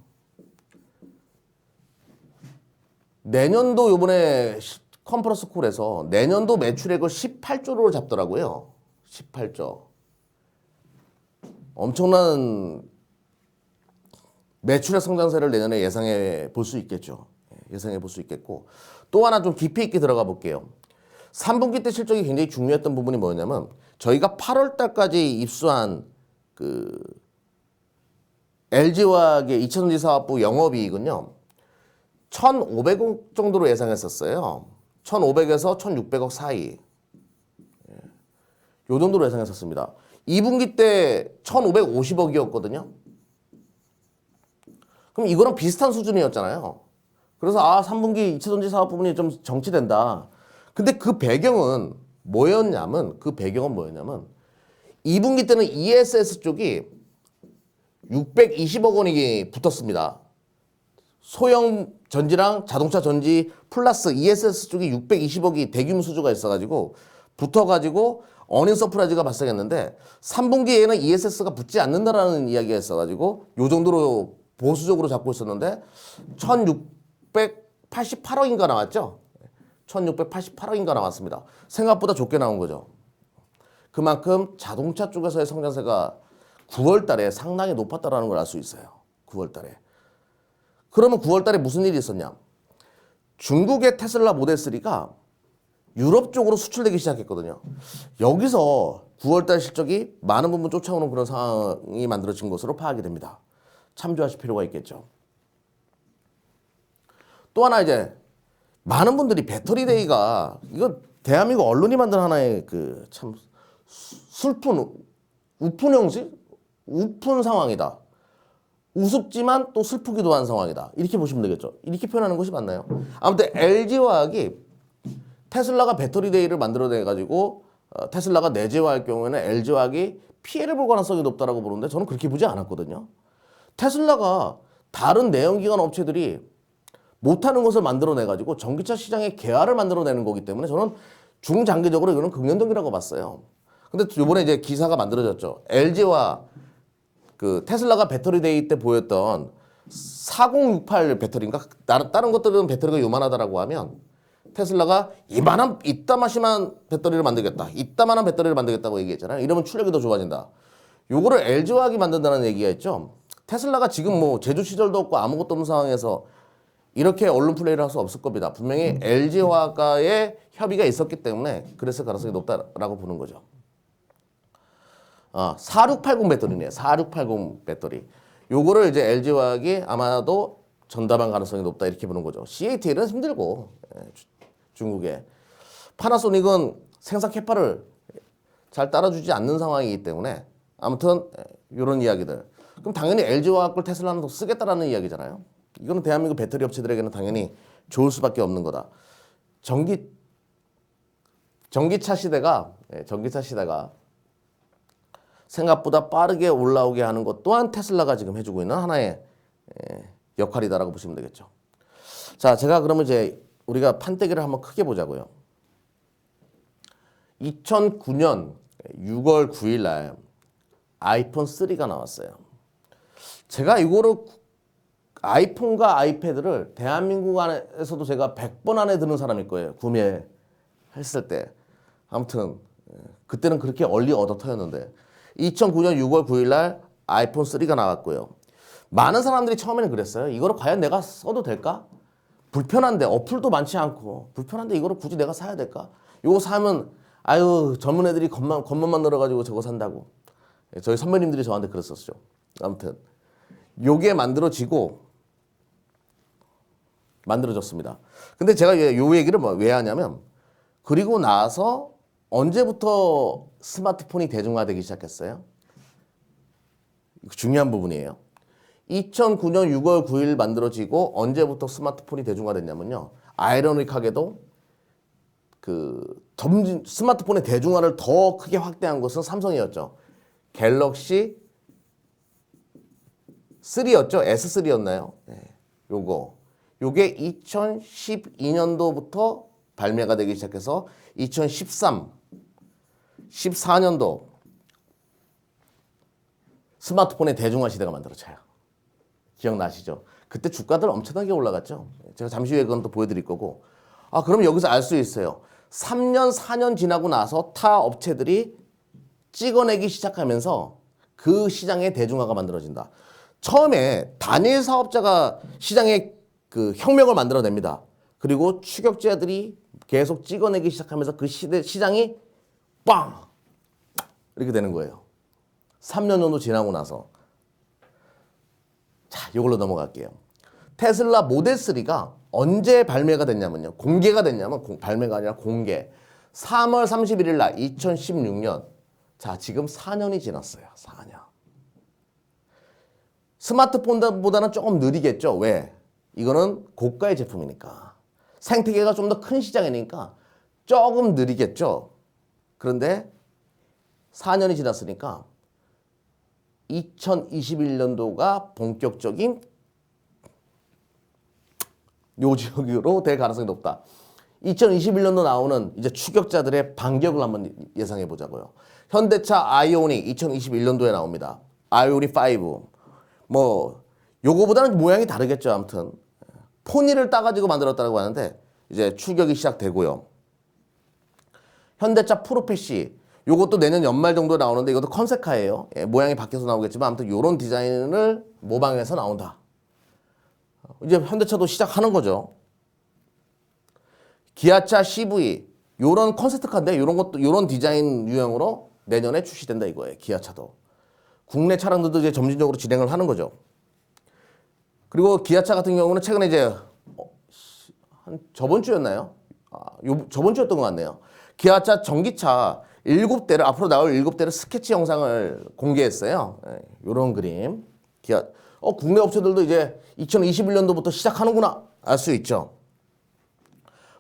내년도 요번에 컨퍼런스 콜에서 내년도 매출액을 18조로 잡더라고요. 18조. 엄청난 매출의 성장세를 내년에 예상해 볼 수 있겠죠. 예상해 볼 수 있겠고 또 하나 좀 깊이 있게 들어가 볼게요. 3분기 때 실적이 굉장히 중요했던 부분이 뭐냐면 저희가 8월 달까지 입수한 그 LG화학의 2차전지 사업부 영업이익은요. 1,500억 정도로 예상했었어요. 1,500에서 1,600억 사이. 요 정도로 예상했었습니다. 2분기 때 1,550억이었거든요. 그럼 이거랑 비슷한 수준이었잖아요. 그래서 3분기 2차전지 사업 부분이 좀 정체된다. 근데 그 배경은 뭐였냐면 2분기 때는 ESS 쪽이 620억 원이 붙었습니다. 소형 전지랑 자동차 전지 플러스 ESS 쪽이 620억이 대규모 수주가 있어가지고 붙어가지고 어닝 서프라이즈가 발생했는데 3분기에는 ESS가 붙지 않는다라는 이야기가 있어가지고 요 정도로 보수적으로 잡고 있었는데 1,688억인가 나왔죠. 1,688억인가 나왔습니다. 생각보다 좋게 나온 거죠. 그만큼 자동차 쪽에서의 성장세가 9월 달에 상당히 높았다라는 걸 알 수 있어요. 9월 달에. 그러면 9월 달에 무슨 일이 있었냐? 중국의 테슬라 모델 3가 유럽 쪽으로 수출되기 시작했거든요. 여기서 9월 달 실적이 많은 부분 쫓아오는 그런 상황이 만들어진 것으로 파악이 됩니다. 참조하실 필요가 있겠죠. 또 하나 이제 많은 분들이 배터리데이가 이거 대한민국 언론이 만든 하나의 그 참 슬픈 우픈 형식? 우픈 상황이다. 우습지만 또 슬프기도 한 상황이다. 이렇게 보시면 되겠죠. 이렇게 표현하는 것이 맞나요? 아무튼 LG화학이 테슬라가 배터리데이를 만들어내가지고 테슬라가 내재화할 경우에는 LG화학이 피해를 볼 가능성이 높다라고 보는데 저는 그렇게 보지 않았거든요. 테슬라가 다른 내연기관 업체들이 못하는 것을 만들어내가지고 전기차 시장의 개화를 만들어내는 거기 때문에 저는 중장기적으로 이거는 긍정적이라고 봤어요. 근데 이번에 이제 기사가 만들어졌죠. LG와 그 테슬라가 배터리데이 때 보였던 4068 배터리인가? 다른 것들은 배터리가 요만하다라고 하면 테슬라가 이따마시만 배터리를 만들겠다. 이따만한 배터리를 만들겠다고 얘기했잖아요. 이러면 출력이 더 좋아진다. 요거를 LG화학이 만든다는 얘기가 있죠. 테슬라가 지금 뭐 제조 시절도 없고 아무것도 없는 상황에서 이렇게 언론 플레이를 할 수 없을 겁니다. 분명히 LG화학과의 협의가 있었기 때문에 그랬을 가능성이 높다라고 보는 거죠. 4680 배터리네요. 4680 배터리. 요거를 이제 LG화학이 아마도 전담한 가능성이 높다 이렇게 보는 거죠. CATL은 힘들고 중국에 파나소닉은 생산 캐파를 잘 따라주지 않는 상황이기 때문에 아무튼 이런 이야기들. 그럼 당연히 LG화학 걸 테슬라는 더 쓰겠다라는 이야기잖아요. 이거는 대한민국 배터리 업체들에게는 당연히 좋을 수밖에 없는 거다. 전기 전기차 시대가 생각보다 빠르게 올라오게 하는 것 또한 테슬라가 지금 해주고 있는 하나의 역할이다라고 보시면 되겠죠. 자, 제가 그러면 이제 우리가 판때기를 한번 크게 보자고요. 2009년 6월 9일 날 아이폰 3가 나왔어요. 제가 이거를 아이폰과 아이패드를 대한민국 안에서도 제가 100번 안에 드는 사람일 거예요. 구매했을 때. 아무튼 그때는 그렇게 얼리 어댑터였는데 2009년 6월 9일 날 아이폰 3가 나왔고요. 많은 사람들이 처음에는 그랬어요. 이거를 과연 내가 써도 될까? 불편한데 어플도 많지 않고 불편한데 이거를 굳이 내가 사야 될까? 이거 사면 아유 젊은 애들이 겉멋만 늘어가지고 저거 산다고. 저희 선배님들이 저한테 그랬었죠. 아무튼 요게 만들어졌습니다. 근데 제가 요 얘기를 왜 하냐면 그리고 나서 언제부터 스마트폰이 대중화되기 시작했어요? 중요한 부분이에요. 2009년 6월 9일 만들어지고 언제부터 스마트폰이 대중화됐냐면요. 아이러니하게도 스마트폰의 대중화를 더 크게 확대한 것은 삼성이었죠. 갤럭시 3였죠. S3였나요? 네, 요게 2012년도부터 발매가 되기 시작해서 14년도 스마트폰의 대중화 시대가 만들어져요. 기억나시죠? 그때 주가들 엄청나게 올라갔죠. 제가 잠시 후에 그건 또 보여드릴 거고. 그럼 여기서 알 수 있어요. 3년, 4년 지나고 나서 타 업체들이 찍어내기 시작하면서 그 시장의 대중화가 만들어진다. 처음에 단일 사업자가 시장에 그 혁명을 만들어냅니다. 그리고 추격자들이 계속 찍어내기 시작하면서 그 시장이 빵! 이렇게 되는 거예요. 3년 정도 지나고 나서. 자, 이걸로 넘어갈게요. 테슬라 모델 3가 언제 발매가 됐냐면요. 공개가 됐냐면 발매가 아니라 공개. 3월 31일 날 2016년. 자, 지금 4년이 지났어요. 4년. 스마트폰보다는 조금 느리겠죠. 왜? 이거는 고가의 제품이니까. 생태계가 좀 더 큰 시장이니까 조금 느리겠죠. 그런데 4년이 지났으니까 2021년도가 본격적인 요지역으로 될 가능성이 높다. 2021년도 나오는 이제 추격자들의 반격을 한번 예상해 보자고요. 현대차 아이오닉 2021년도에 나옵니다. 아이오닉 5. 요거보다는 모양이 다르겠죠. 아무튼 포니를 따가지고 만들었다고 하는데 이제 추격이 시작되고요. 현대차 프로페시 요것도 내년 연말 정도 나오는데 이것도 컨셉카예요. 모양이 바뀌어서 나오겠지만 아무튼 요런 디자인을 모방해서 나온다. 이제 현대차도 시작하는 거죠. 기아차 CV 요런 컨셉카인데 요런 디자인 유형으로 내년에 출시된다 이거예요. 기아차도. 국내 차량들도 이제 점진적으로 진행을 하는 거죠. 그리고 기아차 같은 경우는 최근에 이제 저번 주였나요? 저번 주였던 것 같네요. 기아차 전기차 7대를 앞으로 나올 7대를 스케치 영상을 공개했어요. 이런 그림. 국내 업체들도 이제 2021년도부터 시작하는구나 알 수 있죠.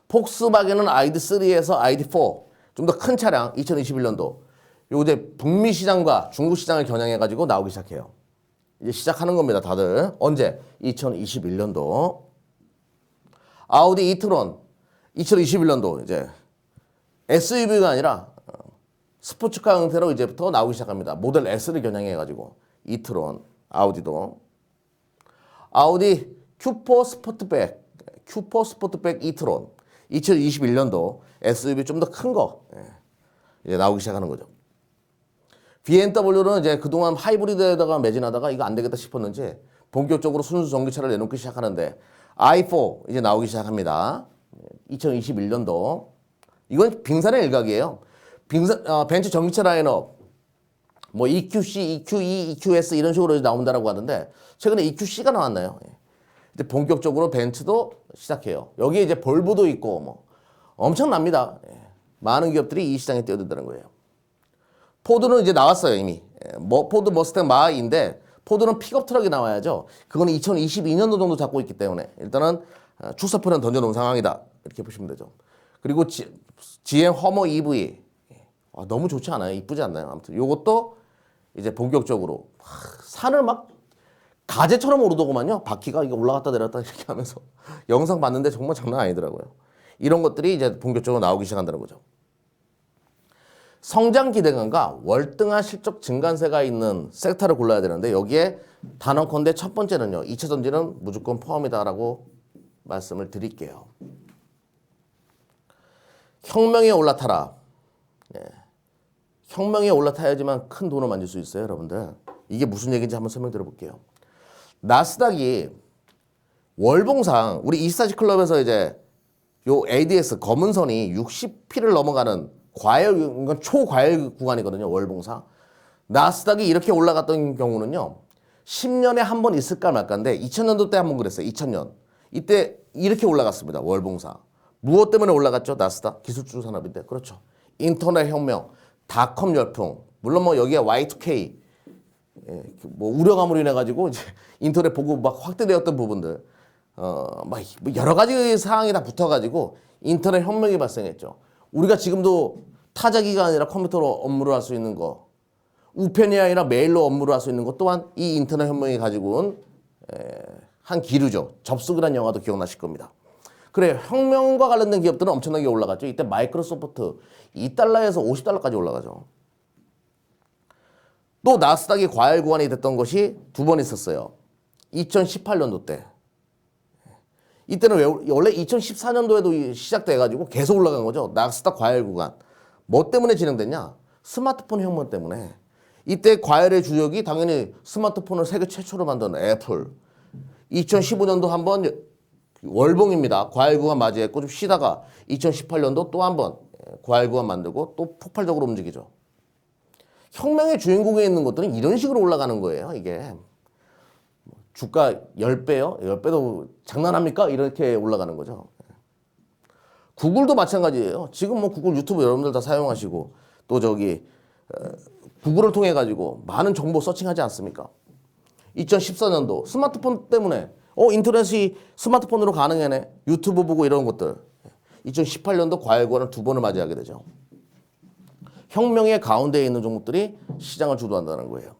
폭스바겐은 ID3에서 ID4 좀 더 큰 차량 2021년도 요 이제 북미 시장과 중국 시장을 겨냥해 가지고 나오기 시작해요. 이제 시작하는 겁니다, 다들. 언제? 2021년도. 아우디 이트론 2021년도 이제 SUV가 아니라 스포츠카 형태로 이제부터 나오기 시작합니다. 모델 S를 겨냥해 가지고 이트론, 아우디도. 아우디 Q4 스포트백 이트론 2021년도 SUV 좀 더 큰 거 이제 나오기 시작하는 거죠. BMW는 이제 그동안 하이브리드에다가 매진하다가 이거 안 되겠다 싶었는지 본격적으로 순수 전기차를 내놓기 시작하는데 i4 이제 나오기 시작합니다. 2021년도. 이건 빙산의 일각이에요. 벤츠 전기차 라인업 EQC, EQE, EQS 이런 식으로 나온다라고 하는데 최근에 EQC가 나왔나요? 이제 본격적으로 벤츠도 시작해요. 여기에 이제 볼보도 있고 엄청납니다. 많은 기업들이 이 시장에 뛰어든다는 거예요. 포드는 이제 나왔어요 이미. 포드 머스탱 마이인데 포드는 픽업 트럭이 나와야죠. 그건 2022년도 정도 잡고 있기 때문에 일단은 출사표는 던져놓은 상황이다. 이렇게 보시면 되죠. 그리고 GM 허머 EV. 너무 좋지 않아요? 이쁘지 않나요? 아무튼 요것도 이제 본격적으로 산을 막 가재처럼 오르더구만요. 바퀴가 이게 올라갔다 내렸다 이렇게 하면서 영상 봤는데 정말 장난 아니더라고요. 이런 것들이 이제 본격적으로 나오기 시작한다는 거죠. 성장 기대감과 월등한 실적 증가세가 있는 섹터를 골라야 되는데 여기에 단언컨대 첫 번째는요. 2차 전지는 무조건 포함이다라고 말씀을 드릴게요. 혁명에 올라타라. 예. 혁명에 올라타야지만 큰 돈을 만질 수 있어요, 여러분들. 이게 무슨 얘기인지 한번 설명드려 볼게요. 나스닥이 월봉상 우리 이스타시 클럽에서 이제 요 ADX 검은 선이 60P를 넘어가는 과열, 이건 초과열 구간이거든요. 월봉상. 나스닥이 이렇게 올라갔던 경우는요. 10년에 한 번 있을까 말까인데 2000년도 때 한 번 그랬어요. 2000년. 이때 이렇게 올라갔습니다. 월봉상. 무엇 때문에 올라갔죠? 나스닥 기술주 산업인데. 그렇죠. 인터넷 혁명, 닷컴 열풍. 물론 뭐 여기에 Y2K 뭐 우려감으로 인해 가지고 이제 인터넷 보고 막 확대되었던 부분들. 막 여러 가지 사항이 다 붙어 가지고 인터넷 혁명이 발생했죠. 우리가 지금도 타자기가 아니라 컴퓨터로 업무를 할 수 있는 거, 우편이 아니라 메일로 업무를 할 수 있는 것 또한 이 인터넷 혁명이 가지고 온 한 기류죠. 접속이라는 영화도 기억나실 겁니다. 그래, 혁명과 관련된 기업들은 엄청나게 올라갔죠. 이때 마이크로소프트 2달러에서 50달러까지 올라가죠. 또 나스닥이 과열 구간이 됐던 것이 두 번 있었어요. 2018년도 때. 이때는 원래 2014년도에도 시작돼가지고 계속 올라간 거죠. 나스닥 과열 구간. 뭐 때문에 진행됐냐? 스마트폰 혁명 때문에. 이때 과열의 주역이 당연히 스마트폰을 세계 최초로 만든 애플. 2015년도 한번 월봉입니다. 과열 구간 맞이했고 좀 쉬다가 2018년도 또 한번 과열 구간 만들고 또 폭발적으로 움직이죠. 혁명의 주인공에 있는 것들은 이런 식으로 올라가는 거예요. 이게. 주가 10배요? 10배도 장난합니까? 이렇게 올라가는 거죠. 구글도 마찬가지예요. 지금 뭐 구글 유튜브 여러분들 다 사용하시고 또 저기 구글을 통해 가지고 많은 정보 서칭하지 않습니까? 2014년도 스마트폰 때문에 인터넷이 스마트폰으로 가능하네. 유튜브 보고 이런 것들. 2018년도 과열구간을 두 번을 맞이하게 되죠. 혁명의 가운데에 있는 종목들이 시장을 주도한다는 거예요.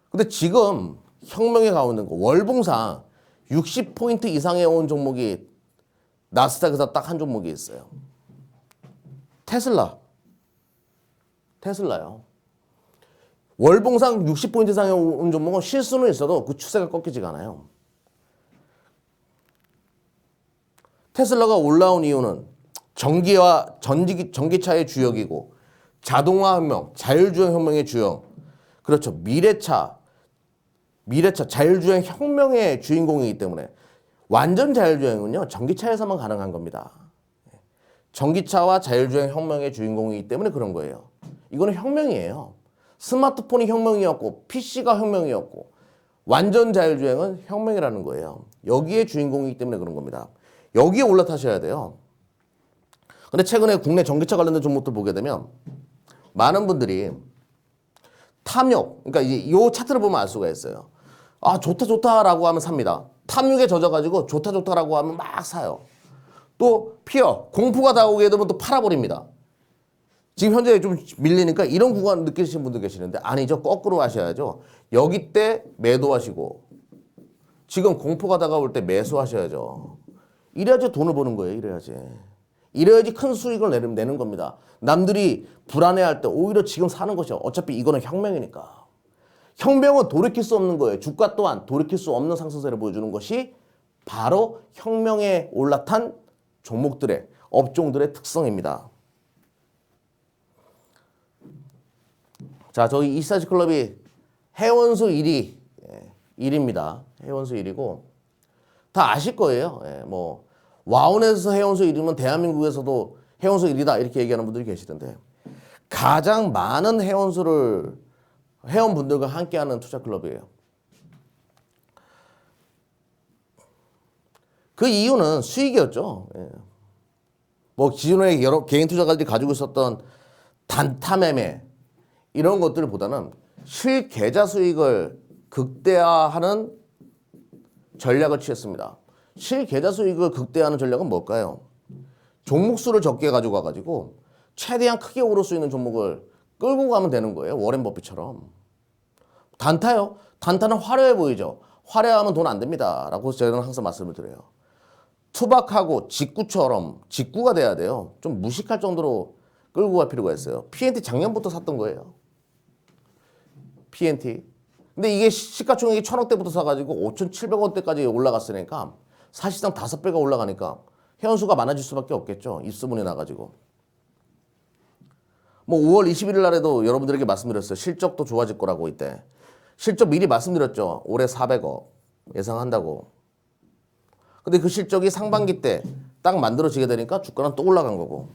근데 지금 혁명의 가운데 월봉상 60포인트 이상에 온 종목이 나스닥에서 딱 한 종목이 있어요. 테슬라요. 월봉상 60포인트 이상에 온 종목은 실수는 있어도 그 추세가 꺾이지가 않아요. 테슬라가 올라온 이유는 전기차의 주역이고 자동화 혁명, 자율주행 혁명의 주역. 그렇죠. 미래차 자율주행 혁명의 주인공이기 때문에 완전 자율주행은요. 전기차에서만 가능한 겁니다. 전기차와 자율주행 혁명의 주인공이기 때문에 그런 거예요. 이거는 혁명이에요. 스마트폰이 혁명이었고 PC가 혁명이었고 완전 자율주행은 혁명이라는 거예요. 여기에 주인공이기 때문에 그런 겁니다. 여기에 올라타셔야 돼요. 근데 최근에 국내 전기차 관련된 종목들 보게 되면 많은 분들이 탐욕, 그러니까 이제 이 차트를 보면 알 수가 있어요. 아, 좋다라고 하면 삽니다. 탐욕에 젖어가지고 좋다라고 하면 막 사요. 또 피어, 공포가 다가오게 되면 또 팔아버립니다. 지금 현재 좀 밀리니까 이런 구간 느끼시는 분들 계시는데 아니죠. 거꾸로 하셔야죠. 여기 때 매도하시고 지금 공포가 다가올 때 매수하셔야죠. 이래야지 돈을 버는 거예요. 이래야지 큰 수익을 내는 겁니다. 남들이 불안해할 때 오히려 지금 사는 것이요. 어차피 이거는 혁명이니까. 혁명은 돌이킬 수 없는 거예요. 주가 또한 돌이킬 수 없는 상승세를 보여주는 것이 바로 혁명에 올라탄 종목들의 업종들의 특성입니다. 자, 저희 이스타시 클럽이 회원수 1위입니다. 회원수 1위고 다 아실 거예요. 뭐 와운에서 회원수 1위면 대한민국에서도 회원수 1위다 이렇게 얘기하는 분들이 계시던데 가장 많은 회원분들과 함께하는 투자 클럽이에요. 그 이유는 수익이었죠. 뭐 기존에 여러 개인 투자가들이 가지고 있었던 단타 매매 이런 것들보다는 실계좌 수익을 극대화하는 전략을 취했습니다. 실계좌 수익을 극대화하는 전략은 뭘까요? 종목수를 적게 가지고 가가지고 최대한 크게 오를 수 있는 종목을 끌고 가면 되는 거예요. 워렌 버핏처럼. 단타요? 단타는 화려해 보이죠. 화려하면 돈 안 됩니다. 라고 저는 항상 말씀을 드려요. 투박하고 직구처럼 직구가 돼야 돼요. 좀 무식할 정도로 끌고 갈 필요가 있어요. PNT 작년부터 샀던 거예요. PNT. 근데 이게 시가총액이 1,000억대부터 사가지고 5,700원대까지 올라갔으니까 사실상 5배가 올라가니까 회원수가 많아질 수밖에 없겠죠. 입소문이 나가지고. 뭐 5월 21일 날에도 여러분들에게 말씀드렸어요. 실적도 좋아질 거라고 이때. 실적 미리 말씀드렸죠. 올해 400억 예상한다고. 근데 그 실적이 상반기 때 딱 만들어지게 되니까 주가는 또 올라간 거고.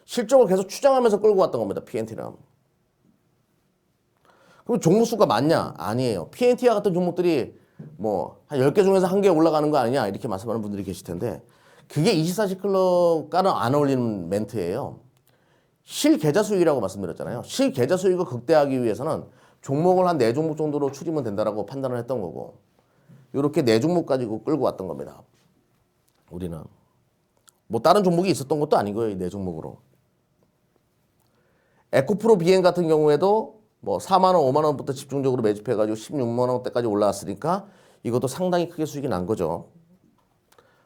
실적을 계속 추정하면서 끌고 왔던 겁니다. PNT는. 그럼 종목수가 많냐? 아니에요. PNT와 같은 종목들이 뭐 한 10개 중에서 1개 올라가는 거 아니냐? 이렇게 말씀하는 분들이 계실 텐데 그게 24시 클럽과는 안 어울리는 멘트예요. 실계좌 수익이라고 말씀드렸잖아요. 실계좌 수익을 극대화하기 위해서는 종목을 한 4종목 정도로 추리면 된다라고 판단을 했던 거고 이렇게 4종목 가지고 끌고 왔던 겁니다. 우리는. 뭐 다른 종목이 있었던 것도 아니고요. 이 4종목으로. 에코프로 비행 같은 경우에도 뭐 4만 원, 5만 원부터 집중적으로 매집해가지고 16만 원대까지 올라왔으니까 이것도 상당히 크게 수익이 난 거죠.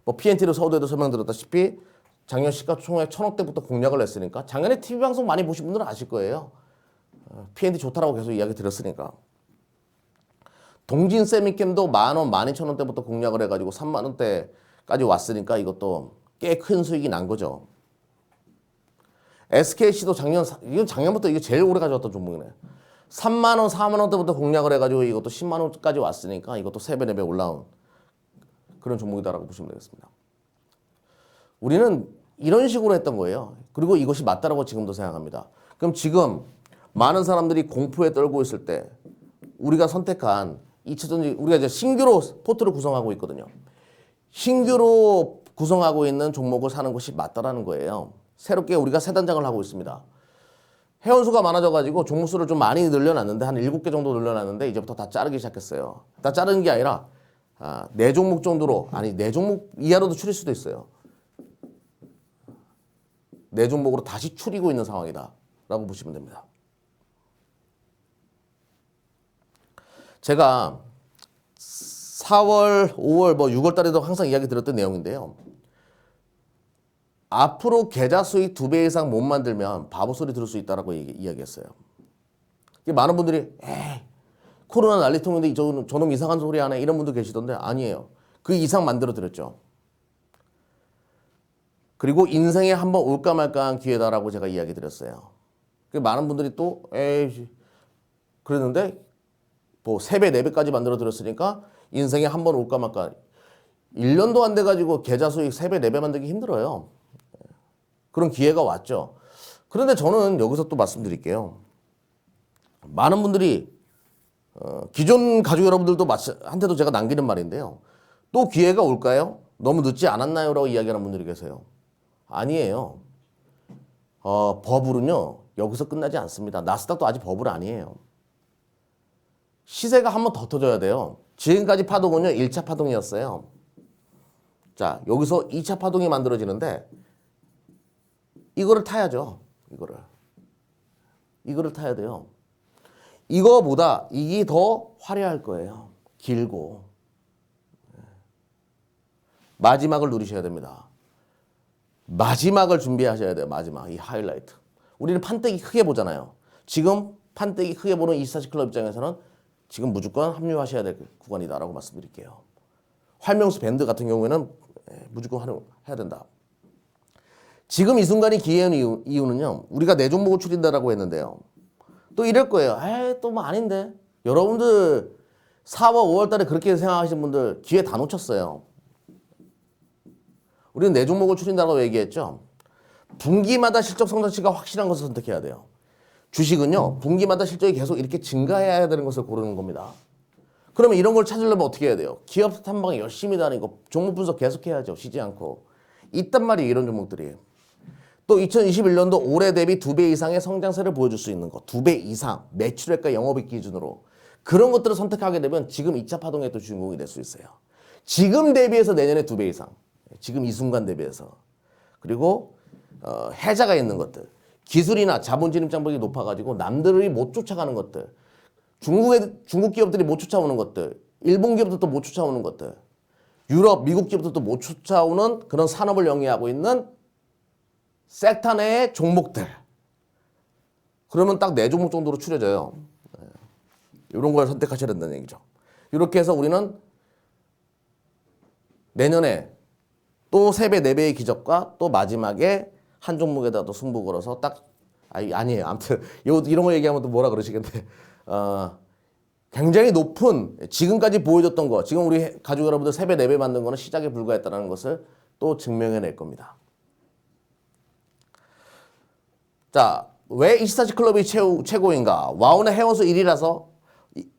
뭐 PNT로 서두에도 설명드렸다시피 작년 시가총액 1,000억대부터 공략을 했으니까 작년에 TV방송 많이 보신 분들은 아실 거예요. PNT 좋다라고 계속 이야기 드렸으니까. 동진 세미캠도 10,000원, 12,000원대부터 공략을 해가지고 3만 원대까지 왔으니까 이것도 꽤 큰 수익이 난 거죠. SKC도 이건 작년부터 이게 제일 오래 가져왔던 종목이네. 3만 원, 4만 원대부터 공략을 해가지고 이것도 10만 원까지 왔으니까 이것도 3배, 4배 올라온 그런 종목이다라고 보시면 되겠습니다. 우리는 이런 식으로 했던 거예요. 그리고 이것이 맞다라고 지금도 생각합니다. 그럼 지금 많은 사람들이 공포에 떨고 있을 때 우리가 선택한 2차전지 우리가 이제 신규로 포트를 구성하고 있거든요. 신규로 구성하고 있는 종목을 사는 것이 맞다라는 거예요. 새롭게 우리가 새 단장을 하고 있습니다. 회원수가 많아져가지고 종목수를 좀 많이 늘려놨는데 한 7개 정도 늘려놨는데 이제부터 다 자르기 시작했어요. 다 자르는 게 아니라 4종목 정도로 4종목 이하로도 추릴 수도 있어요. 4종목으로 다시 추리고 있는 상황이다 라고 보시면 됩니다. 제가 4월, 5월, 6월 달에도 항상 이야기 드렸던 내용인데요. 앞으로 계좌 수익 2배 이상 못 만들면 바보 소리 들을 수 있다라고 이야기했어요. 많은 분들이 코로나 난리통인데 저놈 이상한 소리 하네 이런 분도 계시던데 아니에요. 그 이상 만들어 드렸죠. 그리고 인생에 한번 올까 말까한 기회다라고 제가 이야기 드렸어요. 많은 분들이 또 그랬는데 뭐 3배, 4배까지 만들어 드렸으니까 인생에 한번 올까 말까 1년도 안 돼가지고 계좌 수익 3배, 4배 만들기 힘들어요. 그런 기회가 왔죠. 그런데 저는 여기서 또 말씀드릴게요. 많은 분들이 기존 가족 여러분들도 한테도 제가 남기는 말인데요. 또 기회가 올까요? 너무 늦지 않았나요? 라고 이야기하는 분들이 계세요. 아니에요. 버블은요. 여기서 끝나지 않습니다. 나스닥도 아직 버블 아니에요. 시세가 한 번 더 터져야 돼요. 지금까지 파동은요. 1차 파동이었어요. 자, 여기서 2차 파동이 만들어지는데 이거를 타야죠. 이거를 타야 돼요. 이거보다 이게 더 화려할 거예요. 길고. 마지막을 누리셔야 됩니다. 마지막을 준비하셔야 돼요. 마지막. 이 하이라이트. 우리는 판때기 크게 보잖아요. 지금 판때기 크게 보는 24시 클럽 입장에서는 지금 무조건 합류하셔야 될 구간이다라고 말씀드릴게요. 활명수 밴드 같은 경우에는 무조건 해야 된다. 지금 이 순간이 기회인 이유는요. 우리가 4종목을 추린다라고 했는데요. 또 이럴 거예요. 또 뭐 아닌데. 여러분들 4월, 5월 달에 그렇게 생각하시는 분들 기회 다 놓쳤어요. 우리는 4종목을 추린다고 얘기했죠. 분기마다 실적 성장치가 확실한 것을 선택해야 돼요. 주식은요. 분기마다 실적이 계속 이렇게 증가해야 되는 것을 고르는 겁니다. 그러면 이런 걸 찾으려면 어떻게 해야 돼요? 기업 탐방 열심히 다니고 종목 분석 계속해야죠. 쉬지 않고. 있단 말이에요. 이런 종목들이. 또 2021년도 올해 대비 2배 이상의 성장세를 보여줄 수 있는 것. 2배 이상. 매출액과 영업이익 기준으로. 그런 것들을 선택하게 되면 지금 2차 파동의 또 주인공이 될 수 있어요. 지금 대비해서 내년에 2배 이상. 지금 이 순간 대비해서. 그리고 해자가 있는 것들, 기술이나 자본주의 입장벽이 높아가지고 남들이 못 쫓아가는 것들, 중국 기업들이 못 쫓아오는 것들, 일본 기업들도 못 쫓아오는 것들, 유럽, 미국 기업들도 못 쫓아오는 그런 산업을 영위하고 있는 섹터 내의 종목들. 그러면 딱 4종목 정도로 추려져요. 이런 걸 선택하셔야 된다는 얘기죠. 이렇게 해서 우리는 내년에 또 3배, 4배의 기적과 또 마지막에 한 종목에다 또 승부 걸어서 딱, 아니에요. 아무튼, 이런 거 얘기하면 또 뭐라 그러시겠는데, 굉장히 높은, 지금까지 보여줬던 거, 지금 우리 가족 여러분들 3배, 4배 만든 거는 시작에 불과했다는 것을 또 증명해낼 겁니다. 자, 왜 24시 클럽이 최고인가? 와우는 회원수 1위라서,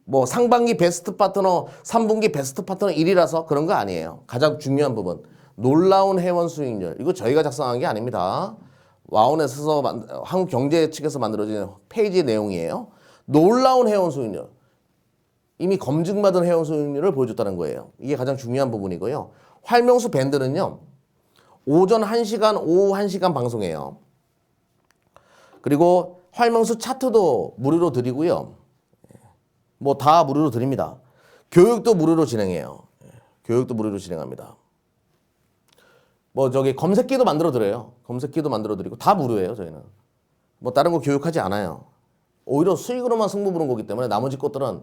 뭐 상반기 베스트 파트너, 3분기 베스트 파트너 1위라서 그런 거 아니에요. 가장 중요한 부분. 놀라운 회원 수익률. 이거 저희가 작성한 게 아닙니다. 와우넷에서 한국경제 측에서 만들어진 페이지 내용이에요. 놀라운 회원 수익률. 이미 검증받은 회원 수익률을 보여줬다는 거예요. 이게 가장 중요한 부분이고요. 활명수 밴드는요. 오전 1시간, 오후 1시간 방송해요. 그리고 활명수 차트도 무료로 드리고요. 뭐 다 무료로 드립니다. 교육도 무료로 진행해요. 교육도 무료로 진행합니다. 뭐 저기 검색기도 만들어 드려요. 검색기도 만들어 드리고 다 무료예요, 저희는. 뭐 다른 거 교육하지 않아요. 오히려 수익으로만 승부 보는 거기 때문에 나머지 것들은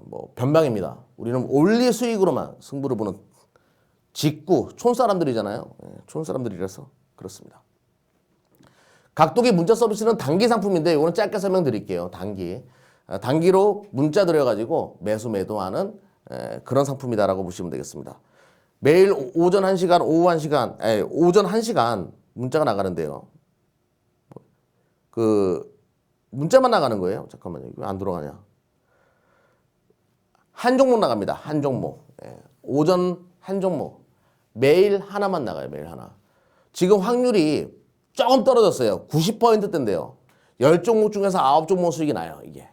뭐 변방입니다. 우리는 올리 수익으로만 승부를 보는 직구 촌사람들이잖아요. 촌사람들이라서 그렇습니다. 각독의 문자 서비스는 단기 상품인데 이거는 짧게 설명드릴게요. 단기로 문자 드려가지고 매수매도하는 그런 상품이다라고 보시면 되겠습니다. 매일 오전 1시간, 오후 1시간, 오전 1시간 문자가 나가는데요. 그 문자만 나가는 거예요. 잠깐만요. 왜 안 들어가냐? 한 종목 나갑니다. 한 종목. 오전 한 종목. 매일 하나만 나가요. 매일 하나. 지금 확률이 조금 떨어졌어요. 90%대인데요. 10종목 중에서 9종목 수익이 나요. 이게.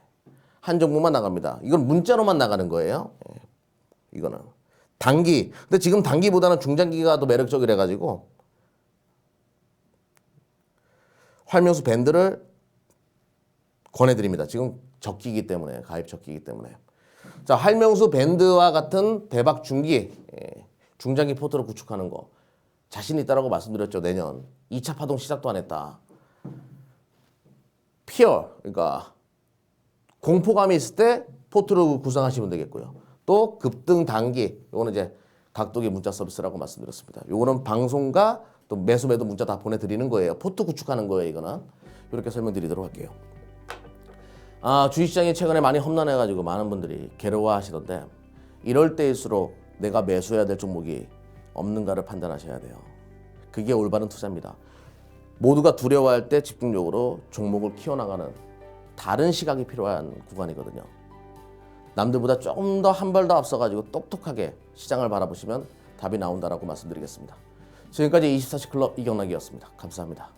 한 종목만 나갑니다. 이건 문자로만 나가는 거예요. 이거는. 단기. 근데 지금 단기보다는 중장기가 더 매력적이라 가지고 활명수 밴드를 권해드립니다. 지금 적기이기 때문에, 가입 적기이기 때문에. 자, 활명수 밴드와 같은 대박 중장기 포트를 구축하는 거. 자신 있다라고 말씀드렸죠. 내년 2차 파동 시작도 안 했다. 피어, 그러니까 공포감이 있을 때 포트를 구성하시면 되겠고요. 또 급등 단기, 요거는 이제 각독의 문자 서비스라고 말씀드렸습니다. 요거는 방송과 또 매수 문자 다 보내드리는 거예요. 포트 구축하는 거예요. 이거는 이렇게 설명드리도록 할게요. 주식시장이 최근에 많이 험난해가지고 많은 분들이 괴로워하시던데 이럴 때일수록 내가 매수해야 될 종목이 없는가를 판단하셔야 돼요. 그게 올바른 투자입니다. 모두가 두려워할 때 집중적으로 종목을 키워나가는 다른 시각이 필요한 구간이거든요. 남들보다 조금 더 한 발 더 앞서가지고 똑똑하게 시장을 바라보시면 답이 나온다라고 말씀드리겠습니다. 지금까지 24시 클럽 이경락이었습니다. 감사합니다.